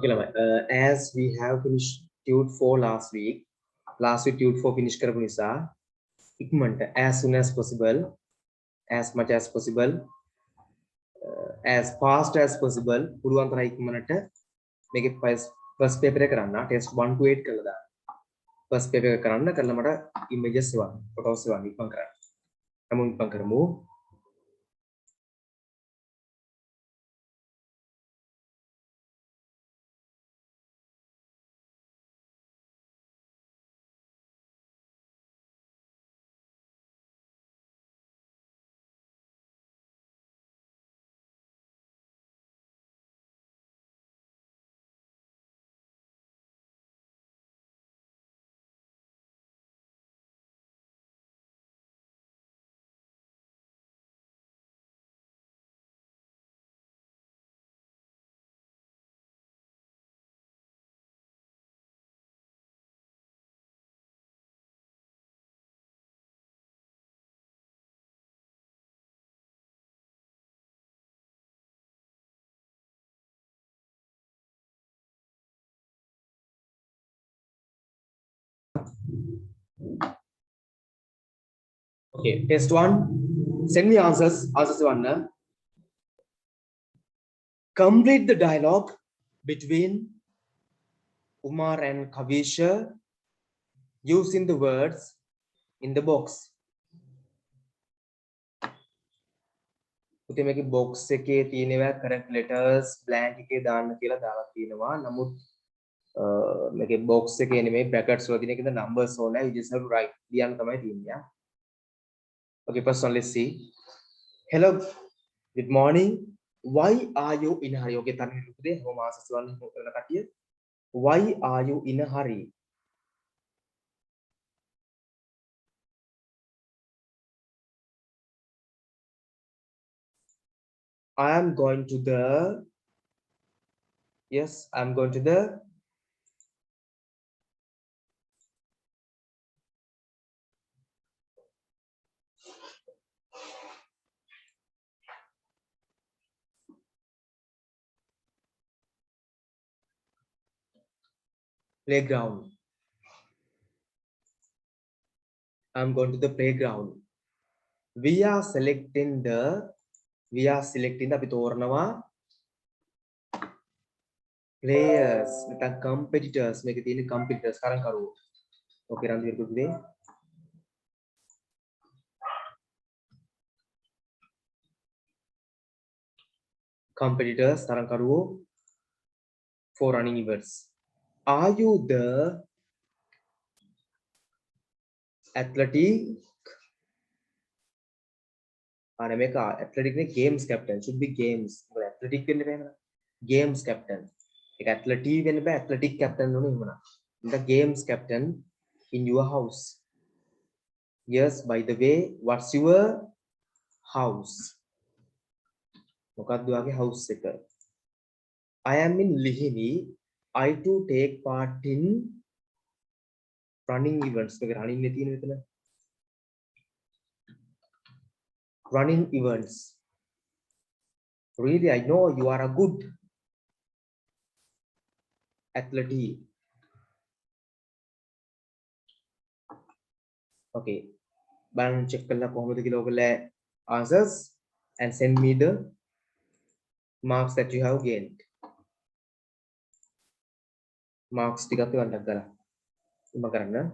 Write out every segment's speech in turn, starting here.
Okay, Lama. As we have finished Tude 4 last week Tude 4 finished කරපු නිසා ඉක්මනට as soon as possible, as much as possible, as fast as possible පුළුවන් තරම් ඉක්මනට මේකේ first paper එක කරන්න test 1 to 8 කරලා දාන්න. first paper එක කරන්න කරලා මට images එවන්න, photos එවන්න ඉක්මන් කරන්න. නමුත් ඉක්මන් කරමු. Okay, test 1. Send me answers. Answers 1. Complete the dialogue between Umar and Kavisha using the words in the box. උතේ මේකේ box එකේ තියෙනවා correct letters blank එකේ දාන්න කියලා දාලා තියෙනවා. නමුත් මේකේ box එකේ නෙමෙයි brackets වල තියෙන එකේ numbers ඕනේ. You just have to write. ලියන්න තමයි තියෙන්නේ. Okay, first one, let's see. Hello, good morning. Why are you in a hurry? Okay, තනින් ලියුදේ. කොහොම ආසස් වන්න කරන කටිය. Why are you in a hurry? I am going to the, yes, I'm going to the playground. I'm going to the playground. We are selecting the අපි තෝරනවා players නැත්නම් competitors මේකේ තියෙන competitors තරංකරුවෝ. Okay, රන්දිර කුඩේ. Competitors තරංකරුවෝ for running events. Are you the athletic? මේක athletic නේ games captain should be games. මොකද athletic වෙන්න බෑනේ. Games captain. ඒක athletic වෙන්න බෑ athletic captain ඕනේ එහෙමනම්. The games captain in your house. Yes, by the way, what's your house? මොකක්ද ඔයාගේ house එක? I am in Lihini. I too take part in running events. මේක running නේ තියෙන මෙතන. Running events. Really, I know you are a good athlete. Okay, බලන්න check කරලා කොහොමද කියලා ඔයගොල්ලෝ answers and send me the marks that you have gained. Marks ටිකක් එවන්න කරලා ඉම කරන්න.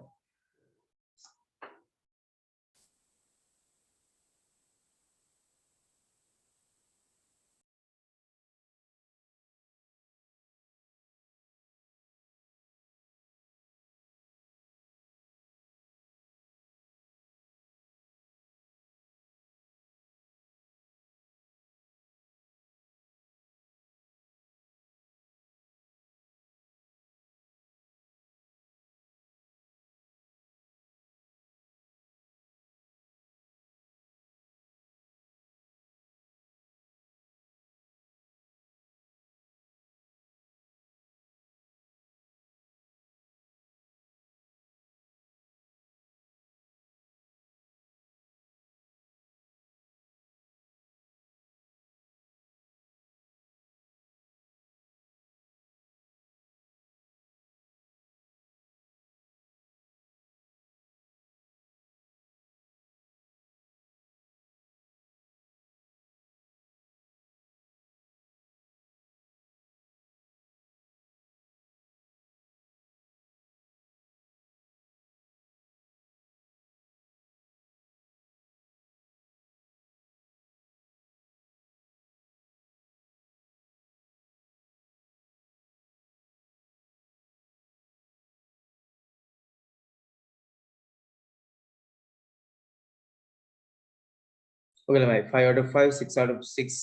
ඔක ළමයි 5 out of 5 6 out of 6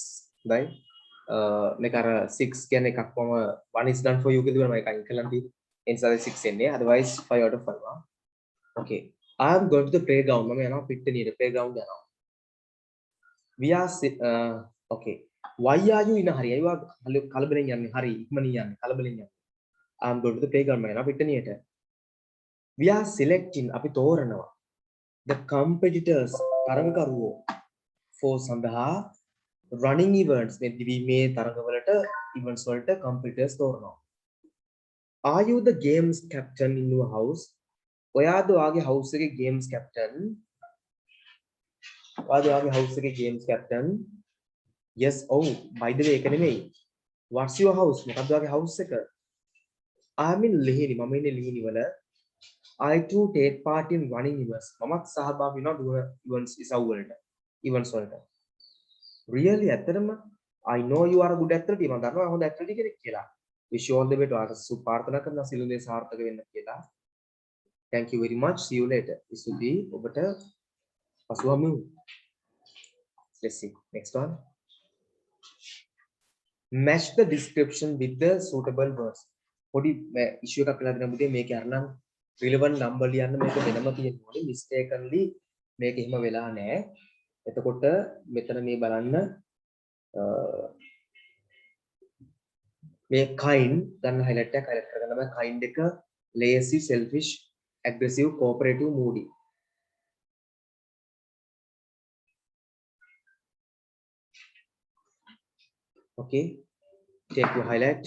දයි මේක අර 6 කියන්නේ එකක් කොම 1 is done for you කියලා මම එක අයින් කළා තියෙන්නේ ඒ නිසා 6 එන්නේ otherwise 5 out of 5 okay I am going to the playground මම යනවා පිට්ටනියට playground යනවා we are okay why are you in a hurry අයවා කලබලෙන් යන්නේ හරි ඉක්මනින් යන්නේ කලබලෙන් යන්නේ I am going to the playground මම යනවා පිට්ටනියට we are selecting අපි තෝරනවා the competitors තරගකරුවෝ for සඳහා running events මේ දිවීමේ තරගවලට events වලට competitors තෝරනවා are you the games captain in your house ඔයාද ඔයාගේ house එකේ games captain ඔයාද ඔයාගේ house එකේ games captain yes oh by the way එක නෙමෙයි what's your house මොකක්ද ඔයාගේ house එක I'm in ලිහිණි මම ඉන්නේ ලිහිණි වල I too take part in running events මමත් සහභාගී වෙනවා දුර events ඉසව් වලට events වලට really ඇත්තටම I know you are a good athlete මම දන්නවා හොඳ athlete කෙනෙක් කියලා wish you all the way to arts ප්‍රාර්ථනා කරනවා සියලු දේ සාර්ථක වෙන්න කියලා thank you very much see you later ඉසුදී ඔබට පසුවම let's see next one match the description with the suitable words පොඩි issue එකක් කියලා දෙන්න පුතේ මේක අරනම් relevant number ලියන්න මේක වෙනම තියෙනවා mistakenly මේක එහෙම වෙලා නැහැ එතකොට මෙතන මේ බලන්න මේ kind ගන්න highlight එක highlight කරගන්න බෑ kind එක lazy selfish aggressive cooperative moody okay take your highlight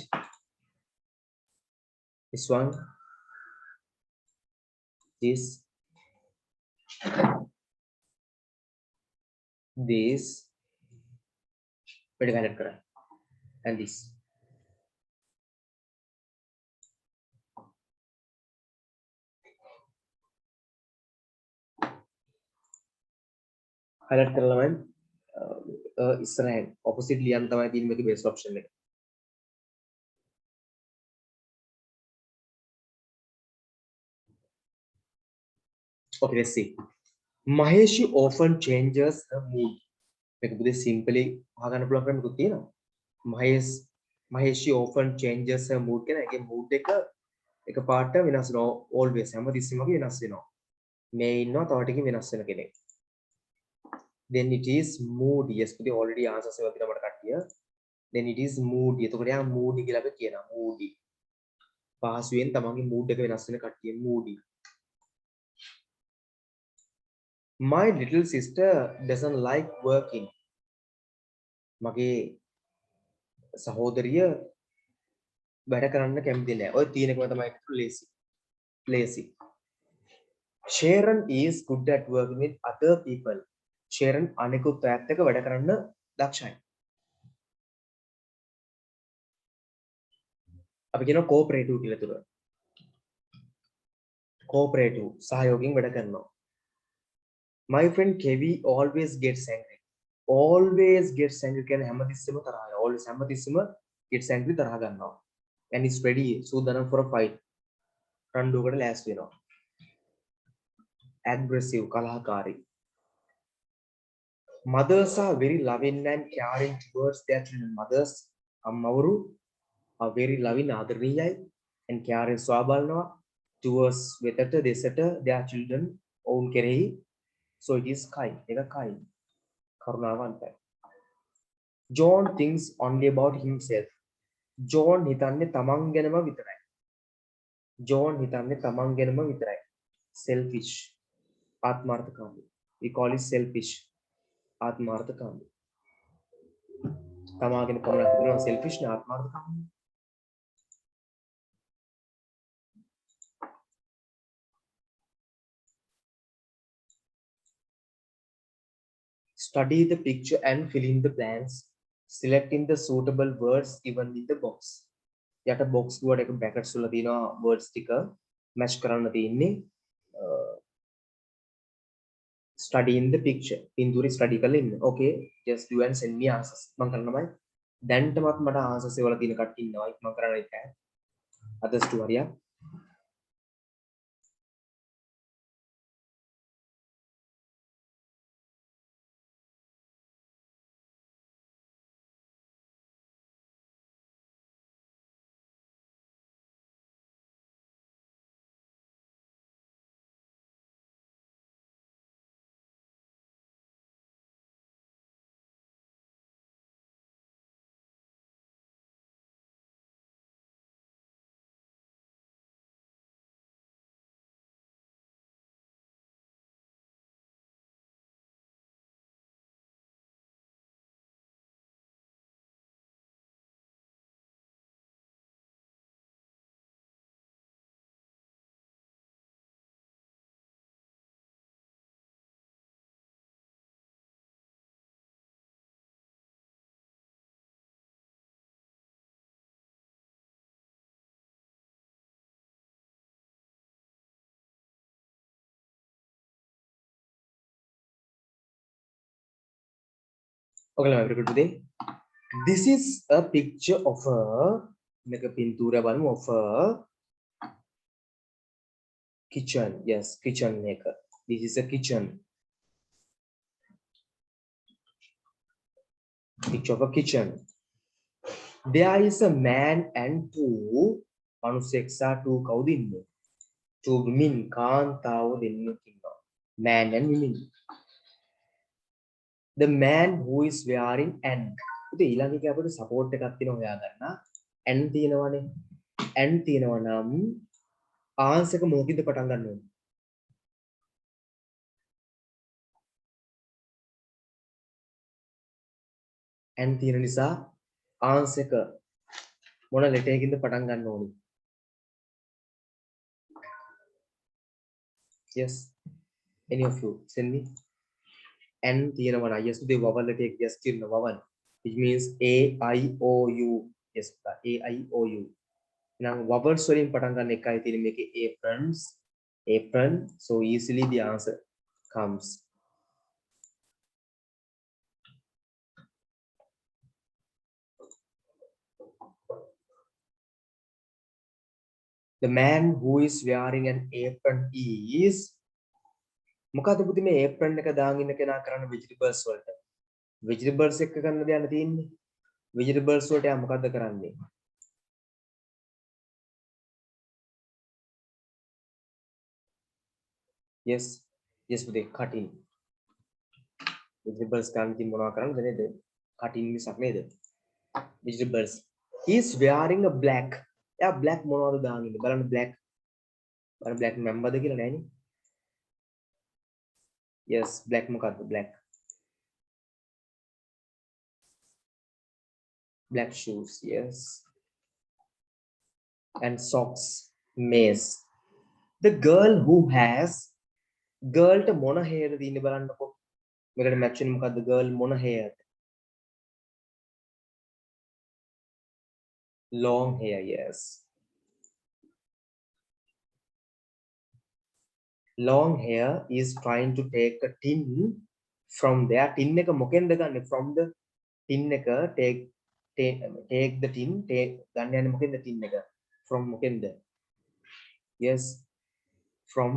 this one this very highlight kara and this highlight කරලා මම ඉස්සරහින් opposite ලියන්න තමයි තියෙන්නේ මේකේ best option එක okay let's see Maheshi often changes her mood මේක පුතේ simply අහගන්න පුළුවන් ක්‍රමයක් තියෙනවා Maheshi often changes her mood කියන එකේ mood එක පාට වෙනස් වෙනවා always හැමතිස්සෙම වගේ වෙනස් වෙනවා මේ ඉන්නවා තව ටිකකින් වෙනස් වෙන කෙනෙක් then it is moody yes පුතේ already answers ඒවා දෙනවා මට කට්ටිය then it is moody එතකොට යා moody කියලා අපි කියනවා moody පහසුවෙන් තමන්ගේ mood එක වෙනස් වෙන කට්ටිය moody my little sister doesn't like working මගේ සහෝදරිය වැඩ කරන්න කැමති නැහැ ඔය තියෙන එකම තමයි lazy Sharon is good at working with other people Sharon අනිකුත් අයත් එක්ක වැඩ කරන්න දක්ෂයි අපි කියනවා cooperative කියලා තුර cooperative සහයෝගයෙන් වැඩ කරනවා My friend Kevi always gets angry කියන්නේ හැමතිස්සෙම තරහ යනවා always හැමතිස්සෙම gets angry තරහ ගන්නවා and is ready සූදානම් for a fight රණ්ඩුවකට ලෑස්ති වෙනවා aggressive කලහකාරී mothers are very loving and caring towards their children mothers අම්මවරු are very loving ආදරණීයයි and caring සුවබලනවා towards වෙතට දෙසට their children ඔවුන් කෙරෙහි so it is kind එක kind කරුණාවන්තයි John thinks only about himself John හිතන්නේ තමන් ගැනම විතරයි selfish ආත්මාර්ථකාමී we call it selfish ආත්මාර්ථකාමී තමාගෙන පමණක් හිතනවා selfish නේ ආත්මාර්ථකාමී Study the picture and fill in the blanks. Selecting the suitable words given in the box. යට box word එක brackets වල තියෙනවා words ටික match කරන්න තියෙන්නේ. Study in the picture. පින්තූරේ study කරලා ඉන්න. Okay, just do and send me answers. මම කරනමයි. දැන්ටමත් මට answers වල තියෙන කට්ටිය ඉන්නවා. මම කරන්න ඉතින්. others to හරියක්. Okay, very good today. This is a picture of a pintura of a kitchen. Yes, kitchen maker. This is a kitchen. Picture of a kitchen. There is a man and two manuseksa two kaudinne. Two women කාන්තාව දෙන්නෙක් ඉන්නවා. Man and women. The man who is wearing an. ඉතින් ඊළඟ එක අපිට support එකක් තියෙනවා හොයාගන්න. And තියෙනවනේ. And තියෙනවා නම් answer එක මොකකින්ද පටන් ගන්න ඕනේ? And තියෙන නිසා answer එක මොන letter එකකින්ද පටන් ගන්න ඕනේ? Yes. Any of you send me. And තියෙනවා නම් yes the vowel letter එක yes තියෙන vowel. Which means A I O U. Yes, A I O U. Now vowels වලින් පටන් ගන්න එකයි තියෙන්නේ මේකේ aprons. Apron. So easily the answer comes. The man who is wearing an apron is මොකද පුතේ මේ apron එක දාගෙන ඉන්න කෙනා කරන්නේ vegetables වලට. Vegetables එක ගන්න දෙයක් තියෙන්නේ. Vegetables වලට යා මොකද්ද කරන්නේ? Yes. Yes පුතේ cutting. Vegetables ගන්න ඉතින් මොනවා කරන්නද නේද? Cutting මිසක් නේද? Vegetables. He is wearing a black. යා black මොනවද දාගෙන ඉන්නේ? බලන්න black. බලන්න black memberද කියලා නෑනේ. Yes, black මොකද්ද? Black. Black shoes, yes. And socks, mace. The girl who has girl to මොන hair දින්නේ බලන්නකො. මේකට match වෙන මොකද්ද girl මොන hair? Long hair, yes. Long hair is trying to take a tin from there. Tin එක මොකෙන්ද ගන්නෙ? From the tin එක take the tin take ගන්න යන්නේ මොකෙන්ද tin එක? From මොකෙන්ද? Yes, from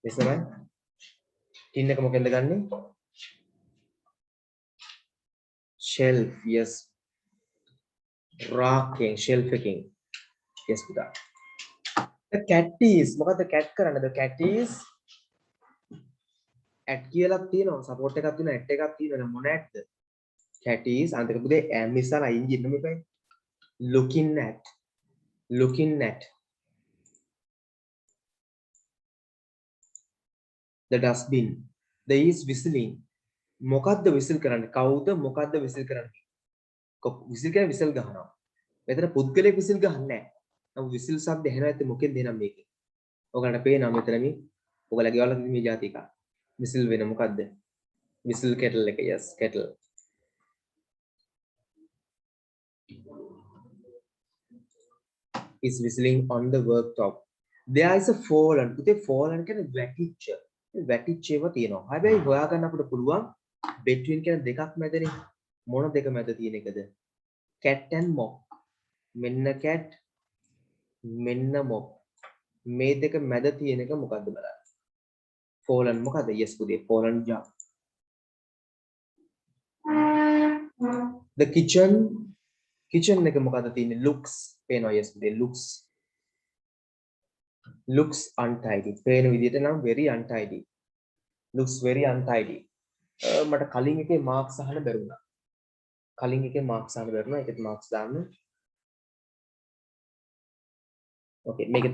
yes right. Tin එක මොකෙන්ද ගන්නෙ? Shelf, yes. Racking, shelfing. Yes, පුතා. The cat is මොකද cat කරන්නේ? The cat is at කියලා තියෙනවා. support එකක් තියෙනවා, at එකක් තියෙනවා. මොන atද? Cat is අන්තික පුතේ am ඉස්සර ing ඉන්න මේකයි. Looking at the dustbin. The is whistling. මොකද්ද whistle කරන්නේ? කවුද මොකද්ද whistle කරන්නේ? whistle කියන්නේ whistle ගහනවා. මෙතන පුද්ගලයෙක් whistle ගහන්නේ නැහැ. නම් whistle શબ્ද ඇහෙනවා ඇත්තේ මොකෙන්ද එනම් මේකේ? ඔයගලන්ට පේනවා මෙතන මේ ඔයගලගේ වල මේ જાති එක. whistle වෙන මොකද්ද? whistle kettle එක. yes, kettle. Is whistling on the worktop. There is a fallen. පුතේ fallen කියන්නේ වැටිච්ච. වැටිච්ච ඒවා තියෙනවා. හැබැයි හොයාගන්න අපිට පුළුවන් between කියන දෙකක් මැදනේ. මොන දෙක මැද තියෙන එකද? cat and mop. මෙන්න cat මෙන්න mop. මේ දෙක මැද තියෙන එක මොකද්ද බලන්න. fallen මොකද්ද? yes පුතේ fallen jar. The kitchen එක මොකද්ද තියෙන්නේ? looks පේනවා. yes පුතේ looks untidy. පේන විදිහට නම් very untidy. looks very untidy. මට කලින් එකේ මාක්ස් අහන්න බැරුණා. කලින් එකේ මාක්ස් අහන්න බැරුණා. ඒකත් මාක්ස් දාන්න. ඕකේ මේක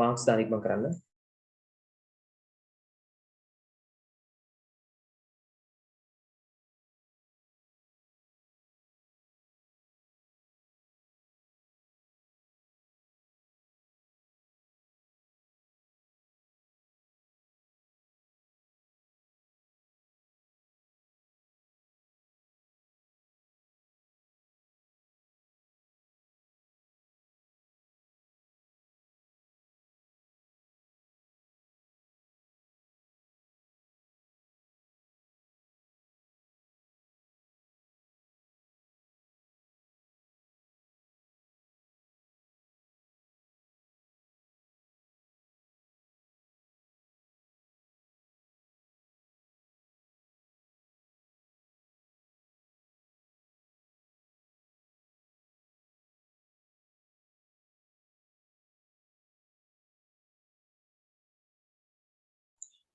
මාක්ස් දාන්න ඉක්මන් කරන්න.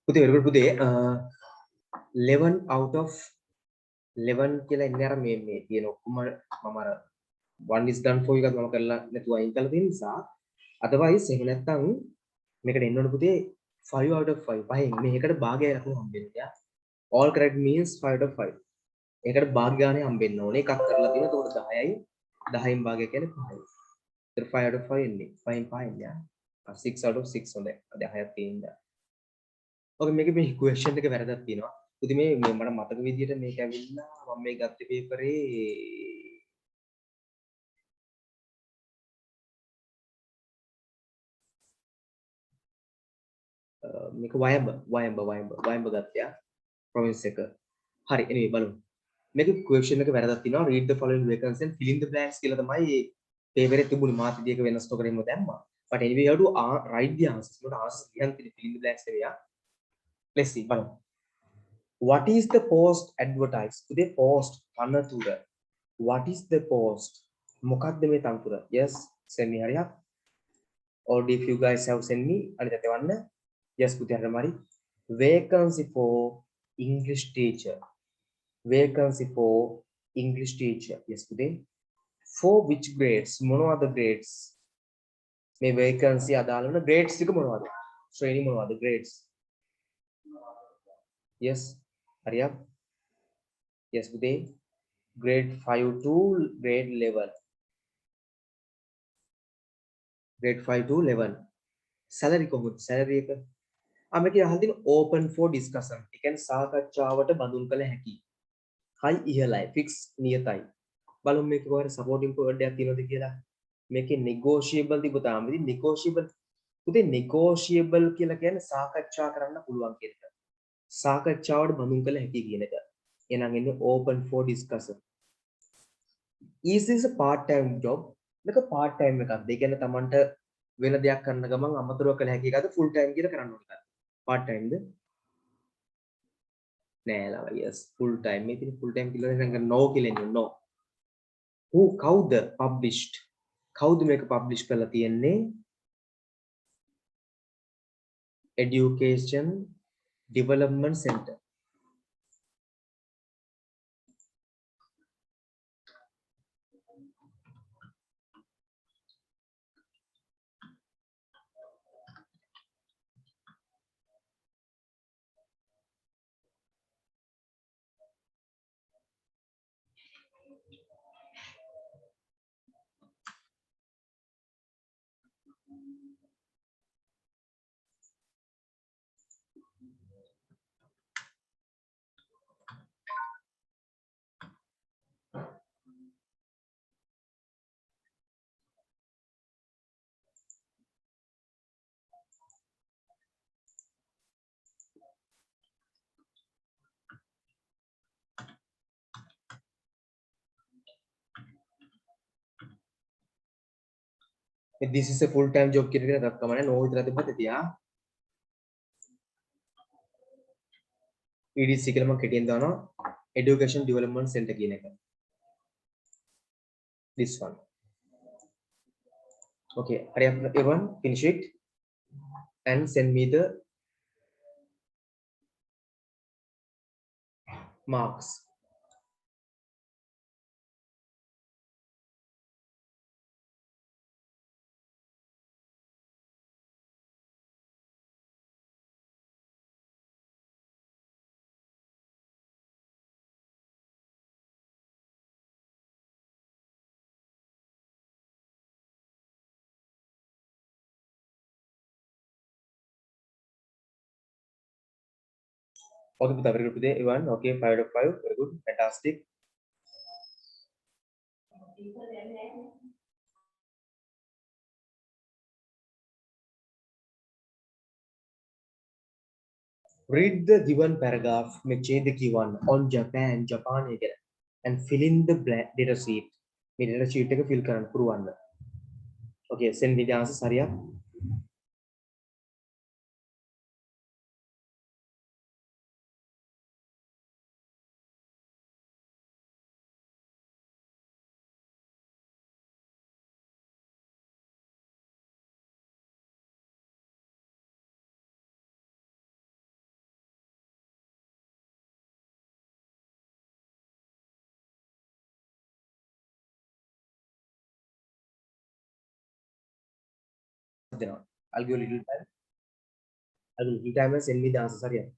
පුතේ 11 out of 11 කියලා ඉන්නේ අර මේ තියෙන ඔක්කොම මම අර one is done for එකත් මම කරලා නැතුව අයින් කරලා තියෙන නිසා otherwise එහෙම නැත්නම් මේකට එන්න ඕන පුතේ 5 out of 5 පහෙන් මේකට භාගය ලකුණු හම්බෙන්නේ යා all correct means 5 out of 5 ඒකට භාග ගානේ හම්බෙන්න ඕනේ එකක් කරලා තියෙනවා එතකොට 10යි 10න් භාගය කියන්නේ 5යි ඒතර 5 out of 5 එන්නේ 5න් 5 එන්නේ යා 6 out of 6 හොඳයි 10ක් තියෙනවා ඔකේ මේකේ මේ question එක වැරදක් තියෙනවා පුතේ මේ මට මතක විදියට මේක ඇවිල්ලා මම මේ ගත්තේ පේපරේ මේක වයඹ ගත්තයා province එක හරි anyway බලමු මේක question එක වැරදක් තියෙනවා read the following vacancies and fill in the blanks කියලා තමයි paper එකේ තිබුණේ මාතෘකාවක වෙනස් නොකරෙම දැම්මා but anyway you have to write the answers not answers ලියන්න තියෙන්නේ fill in the blanks නෙවෙයි let's see බලමු what is the post advertised today post අනතුර what is the post මොකක්ද මේ තනතුර yes send me hurry up or if you guys have send me අනිත් එවන්න yes පුතේ හරියටම හරි vacancy for English teacher vacancy for English teacher yes today for which grades මොනවද grades මේ vacancy අදාළ වෙන grades ටික මොනවද ශ්‍රේණි මොනවද grades yes hurry up yes today grade 5 to grade 11 grade 5 to 11 salary කොහොමද salary එක මේක අහලා තියෙන open for discussion ඒ කියන්නේ සාකච්ඡාවට බඳුන් කළ හැකි high ඉහළයි fix නියතයි බලමු මේක කොහොමද supporting word එකක් තියෙනවද කියලා මේකේ negotiable තිබුතාම ඉතින් negotiable පුතේ negotiable කියලා කියන්නේ සාකච්ඡා කරන්න පුළුවන් කියන එක සාකච්ඡාවට බඳුන් කළ හැකි කියන එක එහෙනම් එන්නේ open for discussion is this a part time job මේක part time එකක්ද ඒ කියන්නේ Tamanට වෙන දෙයක් කරන්න ගමන් අමතරව කළ හැකි එකද full time කියලා කරන්න ඕන එකද part time ද නෑ ලා yes full time මේ තියෙන full time කියලා නේද no කියලා එන්නේ no who කවුද published කවුද මේක publish කරලා තියෙන්නේ education development center this is a full time job කියන එක නේද කමන්නේ no විතර තිබ්බත් තියා EDC කියලා මම කෙටියෙන් දානවා education development center කියන එක this one okay hurry up everyone finish it and send me the marks okay very good today everyone okay 5 out of 5 very good fantastic read the given paragraph මේ the given on Japan ජපානය ගැන and fill in the blank data sheet මේ data sheet එක fill කරන්න පුරවන්න okay send me the answers hurry up I'll give a little time. I'll give a little time and send me the answers. Sorry.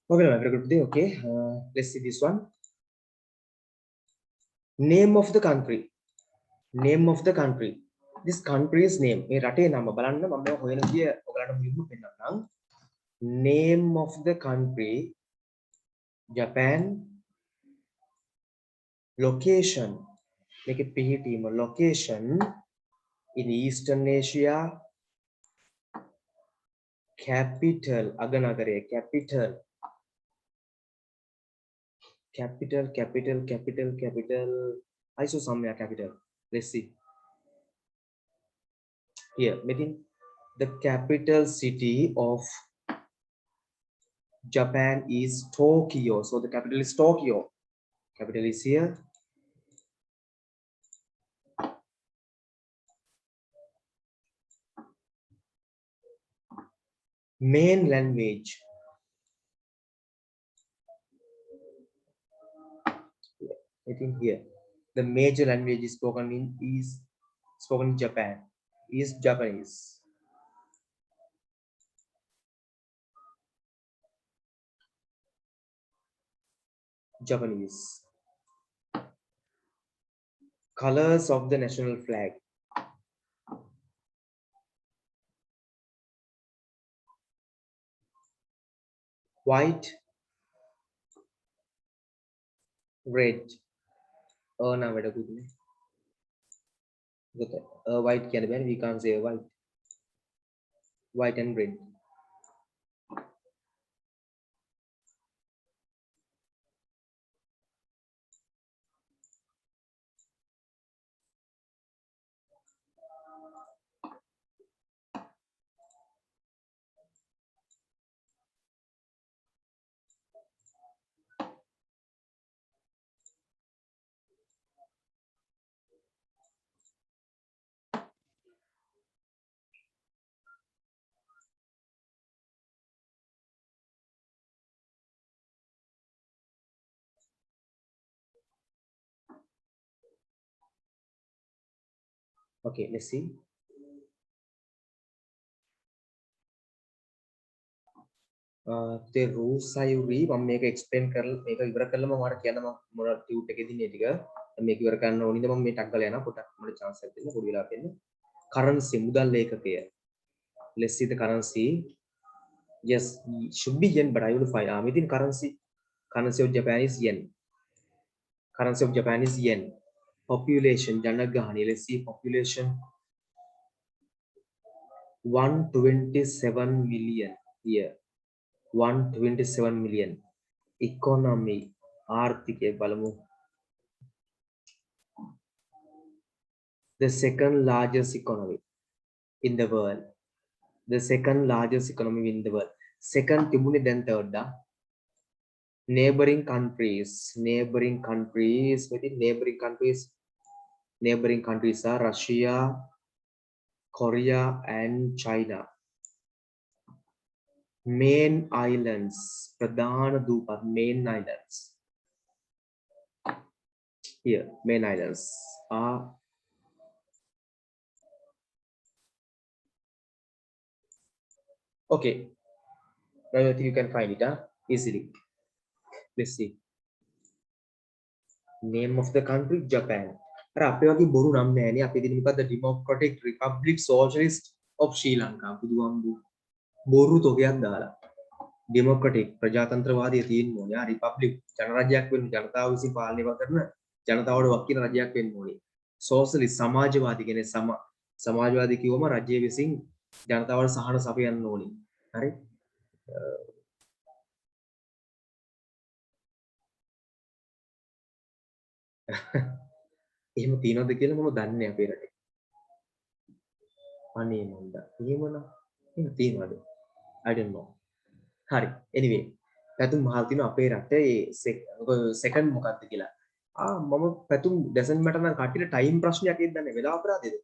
Okay, very good. Okay, let's see this one. Name of the country. Name of the country. This country's name. මේ රටේ නම බලන්න මම මේක හොයන විදිය ඔයගලන්ට මුලින්ම පෙන්නන්නම්. Name of the country. Japan. Location. මේකේ පිහිටීම location in Eastern Asia. Capital අගනගරය capital. Capital. Isosomya capital. Let's see. Here, meaning the capital city of Japan is Tokyo. So the capital is Tokyo. Capital is here. Main language. I think here. The major language is spoken in Japan. Is Japanese. Japanese. Colors of the national flag. White, red. Oh, now wait a good. White can be, we can't say white. White and red. Okay, let's see. The rules I read, මම මේක explain කරලා මේක ඉවර කරලා මම ඔයාලට කියනවා මොනවද ටියුට් එකේ දින්නේ ටික. මේක ඉවර කරන්න ඕනිද මම මේ ටක් ගාලා යනවා පොඩක් මට chance එකක් දෙන්න පොඩි වෙලාවක් දෙන්න currency මුදල් ඒකකය let's see the currency yes should be yen but I will find within currency of Japan is yen currency of Japan is yen population janagahani let's see population 127 million here 127 million economy ආර්ථිකය බලමු the second largest economy in the world the second largest economy in the world second තිබුණේ දැන් third दा neighboring countries within neighboring countries are Russia Korea and China main islands pradhana dupat main islands here main islands are okay now I think you can find it easily let's see name of the country Japan අර අපේ වගේ බොරු නම් නෑනේ අපේ දින මොකද්ද Democratic Republic Socialist of Sri Lanka බුදුහාමුදුරු බොරු තොගයක් දාලා Democratic ප්‍රජාතන්ත්‍රවාදී තියෙන්න ඕනේ Republic ජනරාජ්‍යයක් වෙන්න ජනතාව විසින් පාලනය කරන ජනතාවට වකින රජයක් වෙන්න ඕනේ Socialist සමාජවාදී කියන්නේ සමාජවාදී කිව්වම රජ්‍ය විසින් ජනතාවට සහන සපයන්න ඕනේ හරි එහෙම තියනවද කියලා මම දන්නේ අපේ රටේ. අනේ මන්ද. එහෙමනම් එහෙම තියනවද? I don't know. හරි. Anyway, පැතුම් මහල් තියෙන අපේ රටේ second මොකක්ද කියලා. මම පැතුම් doesn't matter නම් කට්ටියට time ප්‍රශ්නයක් එද්දන්නේ වෙලාව අපරාධයද?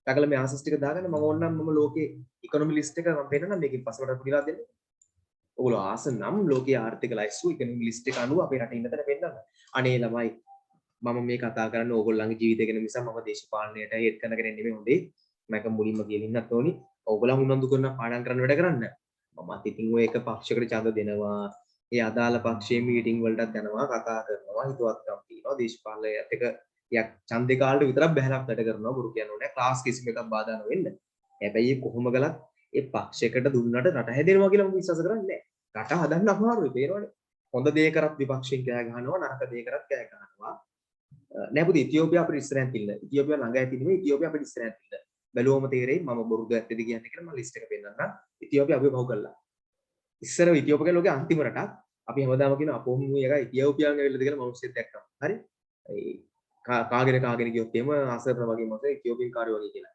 ටකල මේ ආන්සර්ස් ටික දාගන්න මම ඕනනම් මම ලෝකේ ඉකොනොමි ලිස්ට් එක මම පෙන්නනම් මේකෙන් පස්සට පුරිලා දෙන්න. ඔයගොල්ලෝ ආස නම් ලෝකයේ ආර්ථික ලයිස්තු ඉකොනොමි ලිස්ට් එක අනුව අපේ රටේ ඉන්න තැන පෙන්නන්න. අනේ ළමයි මම මේ කතා කරන්නේ ඕගොල්ලන්ගේ ජීවිතය ගැන මිසක් මම දේශපාලනයට හෙඩ් කරන කෙනෙක් නෙමෙයි හොඳේ මම මුලින්ම කියලා ඉන්නත් ඕනි ඕගොල්ලන් උනන්දු කරන පාඩම් කරන්න වැඩ කරන්න මමත් ඉතින් ඔය එක පක්ෂයකට ඡන්ද දෙනවා ඒ අදාළ පක්ෂයේ මීටින් වලටත් යනවා කතා කරනවා හිතුවක්කම් තියෙනවා දේශපාලනයත් එක යක් ඡන්දේ කාලේ විතරක් බහැලක් වැඩ කරනවා බුරු කියන්නේ නැහැ ක්ලාස් කිසිම එකක් බාධා නොවෙන්න හැබැයි කොහොම ගලත් ඒ පක්ෂයකට දුන්නට රට හැදෙනවා කියලා මම විශ්වාස කරන්නේ නැහැ රට හදන්න අමාරුයි තේරෙනවනේ හොඳ දේ කරත් විපක්ෂයෙන් කෑ ගහනවා නරක දේ කරත් කෑ ගහනවා නෑ පුතේ ඉතියෝපියා අපිට ඉස්සරහින් තිල්ල ඉතියෝපියා ළඟ ඇති නෙමෙයි ඉතියෝපියා අපිට ඉස්සරහින් තිල්ල බැලුවම තේරෙයි මම බොරුද ඇත්තද කියන්නේ කියලා මම ලිස්ට් එක පෙන්නන්නම් ඉතියෝපියා අපි පහු කළා ඉස්සර ඉතියෝපියා ලෝකේ අන්තිම රටක් අපි හැමදාම කියන අපෝ මේ එක ඉතියෝපියාන් ඇවිල්ලාද කියලා මිනිස්සුත් දැක්කම හරි ඒ කාගෙන ගියොත් එහෙම අසරණ වගේ මොකද ඉතියෝපියන් කාර්යය වගේ කියලා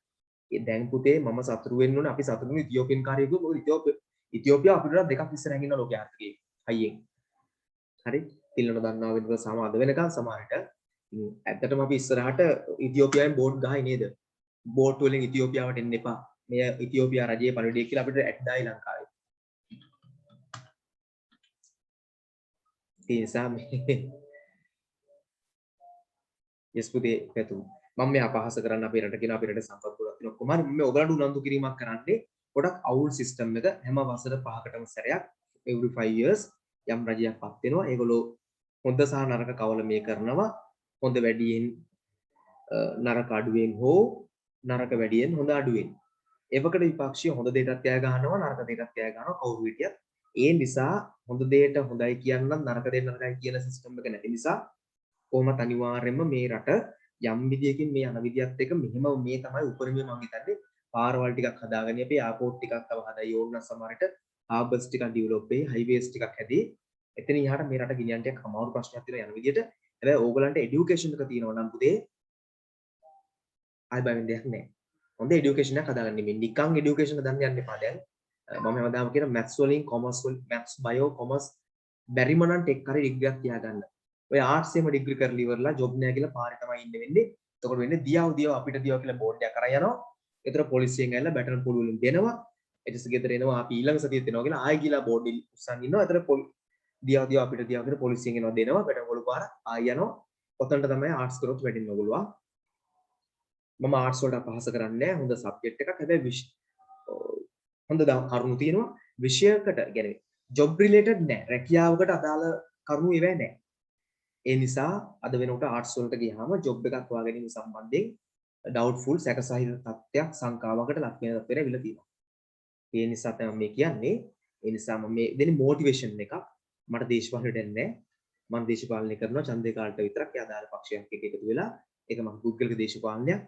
ඒ දැන් පුතේ මම සතුටු වෙන්න ඕනේ අපි සතුටුනේ ඉතියෝපියන් කාර්යය කිව්වොත් මොකද ඉතියෝපියා අපිට දෙකක් ඉස්සරහින් ඉන්න ලෝකයේ ආර්ථිකයේ හයියෙන් හරි තිල්ලන දන්නවා වෙනද සමාද වෙනකන් සමහරට ඇත්තටම අපි ඉස්සරහට ඉතියෝපියාවෙන් බෝඩ් ගහයි නේද බෝට් වලින් ඉතියෝපියාවට එන්න එපා මෙය ඉතියෝපියා රජයේ පණිවිඩය කියලා අපිට ඇඩ් දායි ලංකාවේ ඒ නිසා මේ යස් පුතේ පැතුම් මම මේ අපහාස කරන්න අපේ රට කියන අපේ රට සම්පත් ගොඩක් තියෙනවා කොහොමද මම ඔයගලන්ට උනන්දු කිරීමක් කරන්නේ ගොඩක් අවුල් සිස්ටම් එක හැම වසර 5කටම සැරයක් every 5 years යම් රජයක් පත් වෙනවා ඒගොල්ලෝ හොඳ සහ නරක කවල මේ කරනවා හොඳ වැඩියෙන් නරක අඩුවෙන් හෝ නරක වැඩියෙන් හොඳ අඩුවෙන් එවකට විපක්ෂය හොඳ දෙයටත් කෑ ගහනවා නරක දෙයටත් කෑ ගහනවා කවුරු හිටියත් ඒ නිසා හොඳ දෙයට හොඳයි කියන්නත් නරක දෙයට නරකයි කියන සිස්ටම් එක නැති නිසා කොහොමත් අනිවාර්යයෙන්ම මේ රට යම් විදියකින් මේ යන විදියත් එක මෙහෙම මේ තමයි උපරිමය මම හිතන්නේ පාරවල් ටිකක් හදාගන්න අපි එයාපෝට් ටිකක් තව හදයි ඕන නම් සමහරට හාබර්ස් ටිකක් ඩෙවලොප් වෙයි හයිවේස් ටිකක් හැදී එතන ඉහාට මේ රට ගෙනියන්න ටිකක් අමාරු ප්‍රශ්නයක් තියෙනවා යන විදියට හැබැයි ඕගලන්ට এডুকেෂන් එක තියෙනවා නම් පුතේ ආයි බයින් දෙයක් නැහැ. හොඳ এডুকেෂන් එකක් හදාගන්න මේ නිකන් এডুকেෂන් එක දන්න යන්න එපා දැන්. මම හැමදාම කියන මැත්ස් වලින් කොමර්ස් වලින් මැත්ස් බයෝ කොමර්ස් බැරිම නම් ටෙක් හරි ඩිග්‍රියක් තියාගන්න. ඔය ආර්ට්ස් එකම ඩිග්‍රී කරලා ඉවරලා ජොබ් නැහැ කියලා පාරේ තමයි ඉන්න වෙන්නේ. එතකොට වෙන්නේ දියාව අපිට දියාව කියලා බෝඩ් එකක් කරන් යනවා. ඒතර පොලිසියෙන් ඇවිල්ලා බැටල් පොළු වලින් දෙනවා. ඊටස් ගෙදර එනවා අපි ඊළඟ සතියෙත් එනවා කියලා ආයෙ ගිහලා බෝඩ් එක උස්සන් ඉන්නවා. ඒතර දියාව අපිට දියාව කියලා පොලිසියෙන් එනවා දෙනවා බැටල් පොළු පාර ආයෙ යනවා. ඔතනට තමයි ආර්ට්ස් කරොත් වැඩින්න ඕගොල්ලෝ. මම ආර්ට්ස් වලට අපහාස කරන්නේ නැහැ. හොඳ සබ්ජෙක්ට් එකක්. හැබැයි හොඳ කරුණු තියෙනවා. විෂයකට කියන්නේ ජොබ් රිලේටඩ් නැහැ. රැකියාවකට අදාළ කරුණු ඒවැ නැහැ. ඒ නිසා අද වෙනකොට ආර්ට්ස් වලට ගියාම ජොබ් එකක් හොයාගැනීම සම්බන්ධයෙන් ඩවුට්ෆුල් සැකසහිත තත්ත්වයක් සංකාවකට ලක් වෙන තත්ත්වයට ඇවිල්ලා තියෙනවා. ඒ නිසා තමයි මේ කියන්නේ. ඒ නිසා මම මේ දෙන්නේ මොටිවේෂන් එකක්. මට දේශපාලනයට එන්නේ නැහැ. මම දේශපාලනය කරනවා ඡන්දේ කාලට විතරක් ආදාළ පක්ෂයක් එක්ක එකතු වෙලා. ඒක මම පුද්ගලික දේශපාලනයක්.